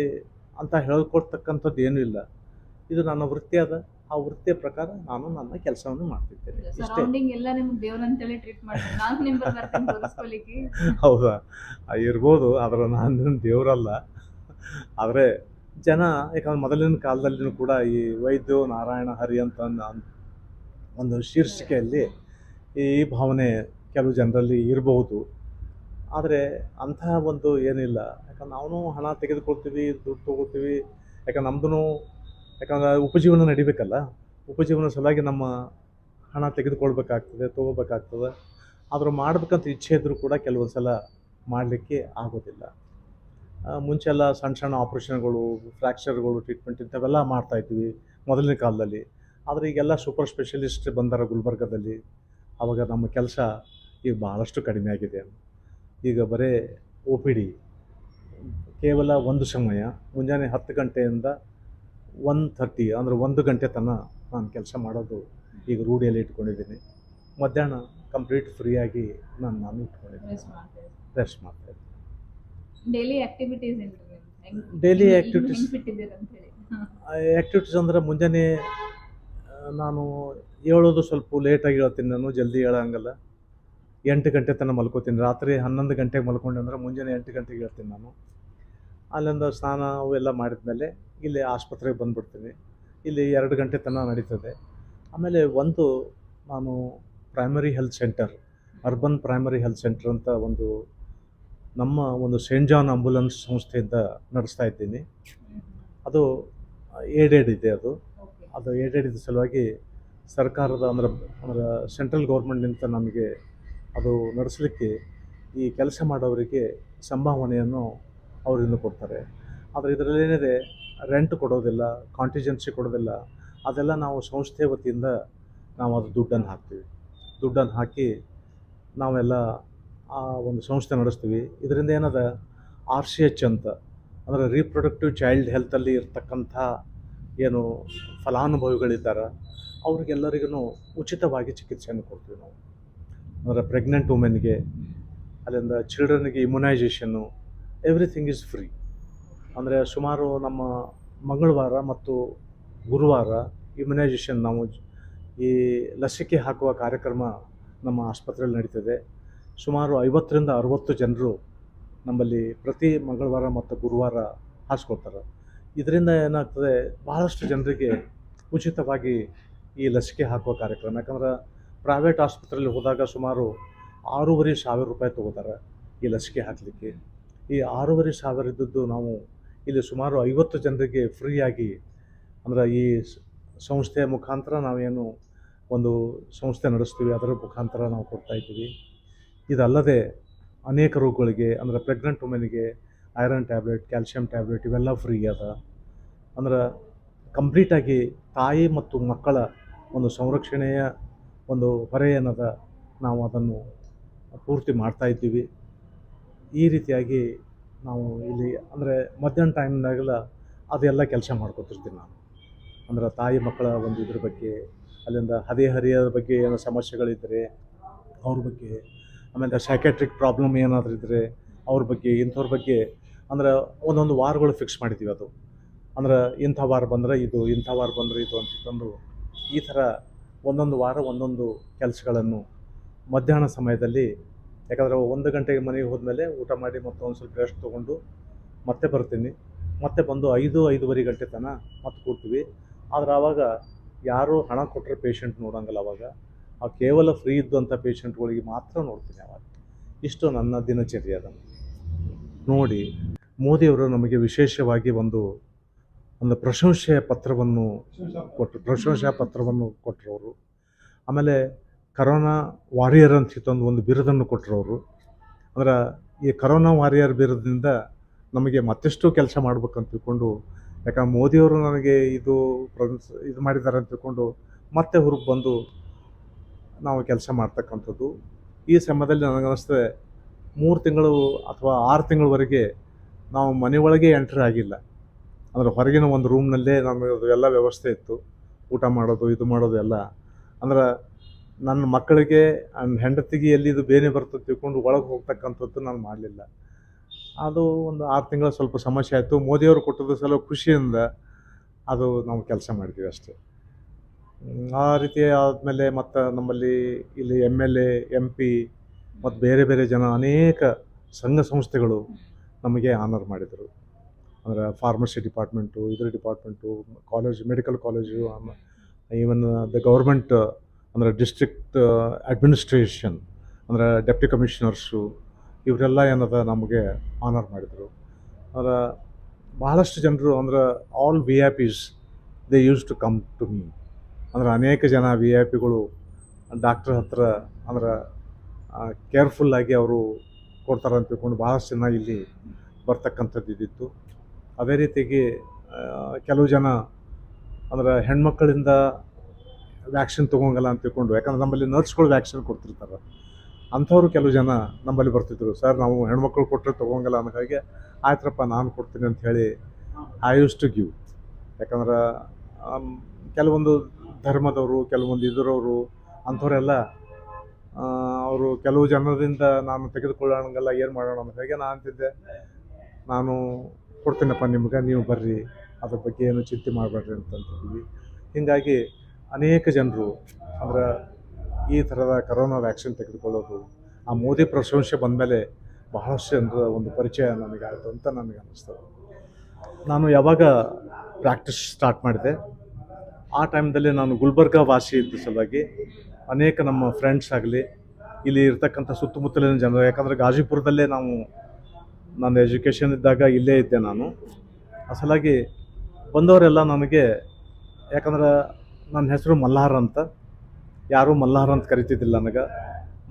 ಅಂತ ಹೇಳ್ಕೊಡ್ತಕ್ಕಂಥದ್ದು ಏನೂ ಇಲ್ಲ. ಇದು ನನ್ನ ವೃತ್ತಿ ಅದ. ಆ ವೃತ್ತಿಯ ಪ್ರಕಾರ ನಾನು ನನ್ನ ಕೆಲಸವನ್ನು ಮಾಡ್ತಿದ್ದೇನೆ ಇಷ್ಟೇ. ಸರೌಂಡಿಂಗ್ ಎಲ್ಲ ನಿಮ್ಗೆ ದೇವ್ರ ಅಂತೇಳಿ ಟ್ರೀಟ್ ಮಾಡ್ತಾರೆ. ನಾನು ನಿಮ್ ಬರ್ತೀನಿ ತೋರಿಸ್ಕೊಲಿಕ್ಕೆ. ಹೌದಾ? ಇರ್ಬೋದು, ಆದರೆ ನಾನು ದೇವರಲ್ಲ. ಆದರೆ ಜನ, ಯಾಕಂದ್ರೆ ಮೊದಲಿನ ಕಾಲದಲ್ಲಿನೂ ಕೂಡ ಈ ವೈದ್ಯೋ ನಾರಾಯಣ ಹರಿ ಅಂತ ಒಂದು ಶೀರ್ಷಿಕೆಯಲ್ಲಿ ಈ ಭಾವನೆ ಕೆಲವು ಜನರಲ್ಲಿ ಇರಬಹುದು. ಆದರೆ ಅಂತಹ ಒಂದು ಏನಿಲ್ಲ. ಯಾಕಂದ್ರೆ ನಾವು ಹಣ ತೆಗೆದುಕೊಳ್ತೀವಿ, ದುಡ್ಡು ತೊಗೋತೀವಿ. ಯಾಕಂದ್ರೆ ಉಪಜೀವನ ನಡಿಬೇಕಲ್ಲ. ಉಪಜೀವನ ಸಲುವಾಗಿ ನಮ್ಮ ಹಣ ತೆಗೆದುಕೊಳ್ಬೇಕಾಗ್ತದೆ, ತೊಗೋಬೇಕಾಗ್ತದೆ. ಆದರೂ ಮಾಡ್ಬೇಕಂತ ಇಚ್ಛೆ ಇದ್ದರೂ ಕೂಡ ಕೆಲವೊಂದು ಸಲ ಮಾಡಲಿಕ್ಕೆ ಆಗೋದಿಲ್ಲ. ಮುಂಚೆಲ್ಲ ಸಣ್ಣ ಸಣ್ಣ ಆಪ್ರೇಷನ್ಗಳು, ಫ್ರ್ಯಾಕ್ಚರ್ಗಳು, ಟ್ರೀಟ್ಮೆಂಟ್ ಇಂಥವೆಲ್ಲ ಮಾಡ್ತಾಯಿದ್ವಿ ಮೊದಲಿನ ಕಾಲದಲ್ಲಿ. ಆದರೆ ಈಗೆಲ್ಲ ಸೂಪರ್ ಸ್ಪೆಷಲಿಸ್ಟ್ ಬಂದಾರ ಗುಲ್ಬರ್ಗದಲ್ಲಿ. ಆವಾಗ ನಮ್ಮ ಕೆಲಸ ಈಗ ಭಾಳಷ್ಟು ಕಡಿಮೆ ಆಗಿದೆ. ಈಗ ಬರೀ OPD ಕೇವಲ ಒಂದು ಸಮಯ, ಮುಂಜಾನೆ 10 ಗಂಟೆಯಿಂದ 1:30 ಅಂದರೆ 1 ಗಂಟೆ ತನಕ ನಾನು ಕೆಲಸ ಮಾಡೋದು ಈಗ ರೂಢಿಯಲ್ಲಿ ಇಟ್ಕೊಂಡಿದ್ದೀನಿ. ಮಧ್ಯಾಹ್ನ ಕಂಪ್ಲೀಟ್ ಫ್ರೀಯಾಗಿ ನಾನು ಇಟ್ಕೊಂಡಿದ್ದೀನಿ, ರೆಸ್ಟ್ ಮಾಡ್ತಾಯಿದ್ದೀನಿ. ಡೈಲಿ ಆಕ್ಟಿವಿಟೀಸ್ ಡೈಲಿ ಆ್ಯಕ್ಟಿವಿಟೀಸ್ ಅಂದರೆ ಮುಂಜಾನೆ ನಾನು ಹೇಳೋದು ಸ್ವಲ್ಪ ಲೇಟಾಗಿ ಹೇಳ್ತೀನಿ. ನಾನು ಜಲ್ದಿ ಹೇಳೋಂಗಲ್ಲ. 8 ಗಂಟೆ ತನಕ ಮಲ್ಕೋತೀನಿ. ರಾತ್ರಿ 11 ಗಂಟೆಗೆ ಮಲ್ಕೊಂಡೆ ಅಂದ್ರೆ ಮುಂಜಾನೆ 8 ಗಂಟೆಗೆ ಹೇಳ್ತೀನಿ ನಾನು. ಅಲ್ಲಿಂದ ಸ್ನಾನ ಅವೆಲ್ಲ ಮಾಡಿದ್ಮೇಲೆ ಇಲ್ಲಿ ಆಸ್ಪತ್ರೆಗೆ ಬಂದುಬಿಡ್ತೀನಿ. ಇಲ್ಲಿ 2 ಗಂಟೆ ತನಕ ನಡೀತದೆ. ಆಮೇಲೆ ನಾನು primary health centre, urban primary health centre ಅಂತ ನಮ್ಮ ಸೇಂಟ್ ಜಾನ್ ಆಂಬುಲೆನ್ಸ್ ಸಂಸ್ಥೆಯಿಂದ ನಡೆಸ್ತಾ ಇದ್ದೀನಿ. ಅದು ಏಡೆಡ್ ಇದೆ. ಅದು ಏಡೆಡ್ ಇದ್ದ ಸಲುವಾಗಿ ಸರ್ಕಾರದ ಅಂದ್ರೆ ಸೆಂಟ್ರಲ್ ಗೌರ್ಮೆಂಟ್ನಿಂದ ನಮಗೆ ಅದು ನಡೆಸಲಿಕ್ಕೆ ಈ ಕೆಲಸ ಮಾಡೋರಿಗೆ ಸಂಭಾವನೆಯನ್ನು ಅವರಿಂದ ಕೊಡ್ತಾರೆ. ಆದರೆ ಇದರಲ್ಲಿ ಏನಿದೆ, ರೆಂಟ್ ಕೊಡೋದಿಲ್ಲ, ಕಾಂಟಿಜೆನ್ಸಿ ಕೊಡೋದಿಲ್ಲ. ಅದೆಲ್ಲ ನಾವು ಸಂಸ್ಥೆ ವತಿಯಿಂದ ನಾವು ಅದು ದುಡ್ಡನ್ನು ಹಾಕ್ತೀವಿ. ದುಡ್ಡನ್ನು ಹಾಕಿ ನಾವೆಲ್ಲ ಆ ಒಂದು ಸಂಸ್ಥೆ ನಡೆಸ್ತೀವಿ. ಇದರಿಂದ ಏನದ RCH ಅಂತ, ಅಂದರೆ ರೀಪ್ರೊಡಕ್ಟಿವ್ ಚೈಲ್ಡ್ ಹೆಲ್ತಲ್ಲಿ ಇರ್ತಕ್ಕಂಥ ಏನು ಫಲಾನುಭವಿಗಳಿದ್ದಾರೆ ಅವ್ರಿಗೆಲ್ಲರಿಗೂ ಉಚಿತವಾಗಿ ಚಿಕಿತ್ಸೆಯನ್ನು ಕೊಡ್ತೀವಿ ನಾವು. ಅಂದರೆ ಪ್ರೆಗ್ನೆಂಟ್ ವುಮೆನ್ಗೆ, ಅಲ್ಲಿಂದ ಚಿಲ್ಡ್ರನ್ಗೆ ಇಮ್ಯುನೈಸೇಷನ್ನು, ಎವ್ರಿಥಿಂಗ್ ಈಸ್ ಫ್ರೀ. ಅಂದರೆ ಸುಮಾರು ನಮ್ಮ ಮಂಗಳವಾರ ಮತ್ತು ಗುರುವಾರ ಇಮ್ಯುನೈಸೇಷನ್, ನಾವು ಈ ಲಸಿಕೆ ಹಾಕುವ ಕಾರ್ಯಕ್ರಮ ನಮ್ಮ ಆಸ್ಪತ್ರೆಯಲ್ಲಿ ನಡೀತದೆ. ಸುಮಾರು 50ರಿಂದ 60 ಜನರು ನಮ್ಮಲ್ಲಿ ಪ್ರತಿ ಮಂಗಳವಾರ ಮತ್ತು ಗುರುವಾರ ಹಾಸ್ಕೊಳ್ತಾರೆ. ಇದರಿಂದ ಏನಾಗ್ತದೆ, ಭಾಳಷ್ಟು ಜನರಿಗೆ ಉಚಿತವಾಗಿ ಈ ಲಸಿಕೆ ಹಾಕುವ ಕಾರ್ಯಕ್ರಮ. ಯಾಕಂದ್ರೆ ಪ್ರೈವೇಟ್ ಆಸ್ಪತ್ರೆಯಲ್ಲಿ ಹೋದಾಗ ಸುಮಾರು 6,500 ರೂಪಾಯಿ ತೊಗೋತಾರೆ ಈ ಲಸಿಕೆ ಹಾಕಲಿಕ್ಕೆ. ಈ 6,500 ಇದ್ದದ್ದು ನಾವು ಇಲ್ಲಿ ಸುಮಾರು 50 ಜನರಿಗೆ ಫ್ರೀಯಾಗಿ, ಅಂದರೆ ಈ ಸಂಸ್ಥೆಯ ಮುಖಾಂತರ ನಾವೇನು ಒಂದು ಸಂಸ್ಥೆ ನಡೆಸ್ತೀವಿ, ಅದರ ಮುಖಾಂತರ ನಾವು ಕೊಡ್ತಾಯಿದ್ದೀವಿ. ಇದಲ್ಲದೆ ಅನೇಕ ರೋಗಗಳಿಗೆ, ಅಂದರೆ ಪ್ರೆಗ್ನೆಂಟ್ ವುಮೆನ್ಗೆ ಐರನ್ ಟ್ಯಾಬ್ಲೆಟ್, ಕ್ಯಾಲ್ಶಿಯಂ ಟ್ಯಾಬ್ಲೆಟ್ ಇವೆಲ್ಲ ಫ್ರೀ ಅದ. ಅಂದ್ರೆ ಕಂಪ್ಲೀಟಾಗಿ ತಾಯಿ ಮತ್ತು ಮಕ್ಕಳ ಒಂದು ಸಂರಕ್ಷಣೆಯ ಒಂದು ಹೊರೆ ಏನದ, ನಾವು ಅದನ್ನು ಪೂರ್ತಿ ಮಾಡ್ತಾಯಿದ್ದೀವಿ. ಈ ರೀತಿಯಾಗಿ ನಾವು ಇಲ್ಲಿ ಅಂದರೆ ಮಧ್ಯಾಹ್ನ ಟೈಮ್ನಾಗೆಲ್ಲ ಅದೆಲ್ಲ ಕೆಲಸ ಮಾಡ್ಕೊತಿರ್ತೀನಿ ನಾನು. ಅಂದ್ರೆ ತಾಯಿ ಮಕ್ಕಳ ಒಂದು ಇದ್ರ ಬಗ್ಗೆ, ಅಲ್ಲಿಂದ ಹದಿಹರಿಯದ ಬಗ್ಗೆ ಏನೋ ಸಮಸ್ಯೆಗಳಿದ್ದರೆ ಅವ್ರ ಬಗ್ಗೆ, ಆಮೇಲೆ ಸೈಕ್ಯಾಟ್ರಿಕ್ ಪ್ರಾಬ್ಲಮ್ ಏನಾದರೂ ಇದ್ದರೆ ಅವ್ರ ಬಗ್ಗೆ, ಇಂಥವ್ರ ಬಗ್ಗೆ ಅಂದ್ರೆ ಒಂದೊಂದು ವಾರಗಳು ಫಿಕ್ಸ್ ಮಾಡಿದ್ದೀವಿ. ಅದು ಅಂದ್ರೆ ಇಂಥ ವಾರ ಬಂದರೆ ಇದು, ಇಂಥ ವಾರ ಬಂದರೆ ಇದು ಅಂತಂದು ಈ ಥರ ಒಂದೊಂದು ವಾರ ಒಂದೊಂದು ಕೆಲಸಗಳನ್ನು ಮಧ್ಯಾಹ್ನ ಸಮಯದಲ್ಲಿ, ಯಾಕಂದರೆ 1 ಗಂಟೆಗೆ ಮನೆಗೆ ಹೋದ್ಮೇಲೆ ಊಟ ಮಾಡಿ ಮತ್ತೆ ಒಂದು ಸ್ವಲ್ಪ ರೆಸ್ಟ್ ತೊಗೊಂಡು ಮತ್ತೆ ಬರ್ತೀನಿ. ಮತ್ತೆ ಬಂದು 5-5:30 ಗಂಟೆ ತನಕ ಮತ್ತೆ ಕೂಡ್ತೀವಿ. ಆದರೆ ಆವಾಗ ಯಾರು ಹಣ ಕೊಟ್ಟರೆ ಪೇಷಂಟ್ ನೋಡೋಂಗಲ್ಲ. ಆವಾಗ ಕೇವಲ ಫ್ರೀ ಇದ್ದಂಥ ಪೇಷಂಟ್ಗಳಿಗೆ ಮಾತ್ರ ನೋಡ್ತೀನಿ ಆವಾಗ. ಇಷ್ಟು ನನ್ನ ದಿನಚರ್ಯ ಅದನ್ನು ನೋಡಿ. ಮೋದಿಯವರು ನಮಗೆ ವಿಶೇಷವಾಗಿ ಒಂದು ಪ್ರಶಂಸೆಯ ಪತ್ರವನ್ನು ಕೊಟ್ಟರು ಅವರು. ಆಮೇಲೆ ಕರೋನಾ ವಾರಿಯರ್ ಅಂತ ಒಂದು ಬಿರುದನ್ನು ಕೊಟ್ಟರು ಅವರು. ಅಂದ್ರೆ ಈ ಕರೋನಾ ವಾರಿಯರ್ ಬಿರುದಿಂದ ನಮಗೆ ಮತ್ತೆಷ್ಟು ಕೆಲಸ ಮಾಡ್ಬೇಕಂತ ತಿಳ್ಕೊಂಡು, ಯಾಕಂದ್ರೆ ಮೋದಿಯವರು ನನಗೆ ಇದು ಮಾಡಿದ್ದಾರೆ ಅಂತ ತಿಳ್ಕೊಂಡು ಮತ್ತೆ ಹುರುಪ್ ಬಂದು ನಾವು ಕೆಲಸ ಮಾಡ್ತಕ್ಕಂಥದ್ದು. ಈ ಸಮಯದಲ್ಲಿ ನನಗನ್ನಿಸ್ತದೆ 3 ತಿಂಗಳು ಅಥವಾ 6 ತಿಂಗಳವರೆಗೆ ನಾವು ಮನೆ ಒಳಗೆ ಎಂಟ್ರ್ ಆಗಿಲ್ಲ. ಅಂದರೆ ಹೊರಗಿನ ಒಂದು ರೂಮ್ನಲ್ಲೇ ನಮಗೆ ಅದು ಎಲ್ಲ ವ್ಯವಸ್ಥೆ ಇತ್ತು, ಊಟ ಮಾಡೋದು ಇದು ಮಾಡೋದು ಎಲ್ಲ. ಅಂದ್ರೆ ನನ್ನ ಮಕ್ಕಳಿಗೆ ನನ್ನ ಹೆಂಡತಿಗೆ ಎಲ್ಲಿದು ಬೇನೆ ಬರ್ತದೆ ತಿಳ್ಕೊಂಡು ಒಳಗೆ ಹೋಗ್ತಕ್ಕಂಥದ್ದು ನಾನು ಮಾಡಲಿಲ್ಲ. ಅದು ಒಂದು 6 ತಿಂಗಳ ಸ್ವಲ್ಪ ಸಮಸ್ಯೆ ಆಯಿತು. ಮೋದಿಯವರು ಕೊಟ್ಟದ್ದು ಸಲ ಖುಷಿಯಿಂದ ಅದು ನಾವು ಕೆಲಸ ಮಾಡಿದ್ವಿ ಅಷ್ಟೇ. ಆ ರೀತಿ ಆದಮೇಲೆ ಮತ್ತು ನಮ್ಮಲ್ಲಿ ಇಲ್ಲಿ MLA MP ಮತ್ತು ಬೇರೆ ಬೇರೆ ಜನ ಅನೇಕ ಸಂಘ ಸಂಸ್ಥೆಗಳು ನಮಗೆ ಆನರ್ ಮಾಡಿದರು. ಅಂದರೆ ಫಾರ್ಮಸಿ ಡಿಪಾರ್ಟ್ಮೆಂಟು, ಇದ್ರ department, college, medical college, even the government ಅಂದರೆ ಡಿಸ್ಟ್ರಿಕ್ಟ್ ಅಡ್ಮಿನಿಸ್ಟ್ರೇಷನ್ ಅಂದರೆ ಡೆಪ್ಟಿ ಕಮಿಷನರ್ಸು ಇವರೆಲ್ಲ ಏನದ ನಮಗೆ ಆನರ್ ಮಾಡಿದರು. ಅಂದ್ರೆ ಭಾಳಷ್ಟು ಜನರು ಅಂದರೆ all VIPs they use to come to me. ಅಂದ್ರೆ ಅನೇಕ ಜನ VIPಗಳು ಡಾಕ್ಟ್ರ್ ಹತ್ರ ಅಂದ್ರೆ ಕೇರ್ಫುಲ್ಲಾಗಿ ಅವರು ಕೊಡ್ತಾರೆ ಅಂತ ತಿಳ್ಕೊಂಡು ಭಾಳಷ್ಟು ಜನ ಇಲ್ಲಿ ಬರ್ತಕ್ಕಂಥದ್ದು ಇದ್ದಿತ್ತು. ಅದೇ ರೀತಿಯಾಗಿ ಕೆಲವು ಜನ ಅಂದ್ರೆ ಹೆಣ್ಮಕ್ಕಳಿಂದ ವ್ಯಾಕ್ಸಿನ್ ತೊಗೊಂಗಲ್ಲ ಅಂತ ತಿಳ್ಕೊಂಡು, ಯಾಕಂದ್ರೆ ನಮ್ಮಲ್ಲಿ ನರ್ಸ್ಗಳು ವ್ಯಾಕ್ಸಿನ್ ಕೊಡ್ತಿರ್ತಾರೆ, ಅಂಥವ್ರು ಕೆಲವು ಜನ ನಮ್ಮಲ್ಲಿ ಬರ್ತಿದ್ರು. ಸರ್ ನಾವು ಹೆಣ್ಮಕ್ಳು ಕೊಟ್ಟರೆ ತೊಗೊಂಗಲ್ಲ ಅನ್ನೋ ಹಾಗೆ, ಆಯ್ತರಪ್ಪ ನಾನು ಕೊಡ್ತೀನಿ ಅಂತ ಹೇಳಿ ಐ ಯೂಸ್ ಟು ಗಿವ್. ಯಾಕಂದ್ರೆ ಕೆಲವೊಂದು ಧರ್ಮದವರು, ಕೆಲವೊಂದು ಇದರವರು ಅಂಥವರೆಲ್ಲ ಅವರು ಕೆಲವು ಜನರಿಂದ ನಾನು ತೆಗೆದುಕೊಳ್ಳೋಂಗಲ್ಲ, ಏನು ಮಾಡೋಣ ಅನ್ನೋ ಹಾಗೆ ನಾನು ಅಂತಿದ್ದೆ, ನಾನು ಕೊಡ್ತೀನಪ್ಪ ನಿಮ್ಗೆ, ನೀವು ಬರ್ರಿ, ಅದ್ರ ಬಗ್ಗೆ ಏನು ಚಿಂತೆ ಮಾಡಬೇಡ್ರಿ ಅಂತಂತಿದ್ವಿ. ಹೀಗಾಗಿ ಅನೇಕ ಜನರು ಅಂದ್ರೆ ಈ ಥರದ ಕರೋನಾ ವ್ಯಾಕ್ಸಿನ್ ತೆಗೆದುಕೊಳ್ಳೋದು, ಆ ಮೋದಿ ಪ್ರಶಂಸೆ ಬಂದಮೇಲೆ ಬಹಳಷ್ಟು ಜನರ ಒಂದು ಪರಿಚಯ ನನಗಾಯಿತು ಅಂತ ನನಗೆ ಅನ್ನಿಸ್ತದೆ. ನಾನು ಯಾವಾಗ ಪ್ರಾಕ್ಟೀಸ್ ಸ್ಟಾರ್ಟ್ ಮಾಡಿದೆ ಆ ಟೈಮ್ದಲ್ಲಿ ನಾನು ಗುಲ್ಬರ್ಗ ವಾಸಿ ಇದ್ದ ಸಲುವಾಗಿ ಅನೇಕ ನಮ್ಮ ಫ್ರೆಂಡ್ಸ್ ಆಗಲಿ, ಇಲ್ಲಿ ಇರ್ತಕ್ಕಂಥ ಸುತ್ತಮುತ್ತಲಿನ ಜನರು, ಯಾಕಂದರೆ ಗಾಜಿಪುರದಲ್ಲೇ ನನ್ನ ಎಜುಕೇಷನ್ ಇದ್ದಾಗ ಇಲ್ಲೇ ಇದ್ದೆ ನಾನು. ಆ ಸಲುವಾಗಿ ಬಂದವರೆಲ್ಲ ನನಗೆ, ಯಾಕಂದ್ರೆ ನನ್ನ ಹೆಸರು ಮಲ್ಹಾರ್ ಅಂತ, ಯಾರೂ ಮಲ್ಹಾರ್ ಅಂತ ಕರಿತಿದ್ದಿಲ್ಲ ನನಗೆ,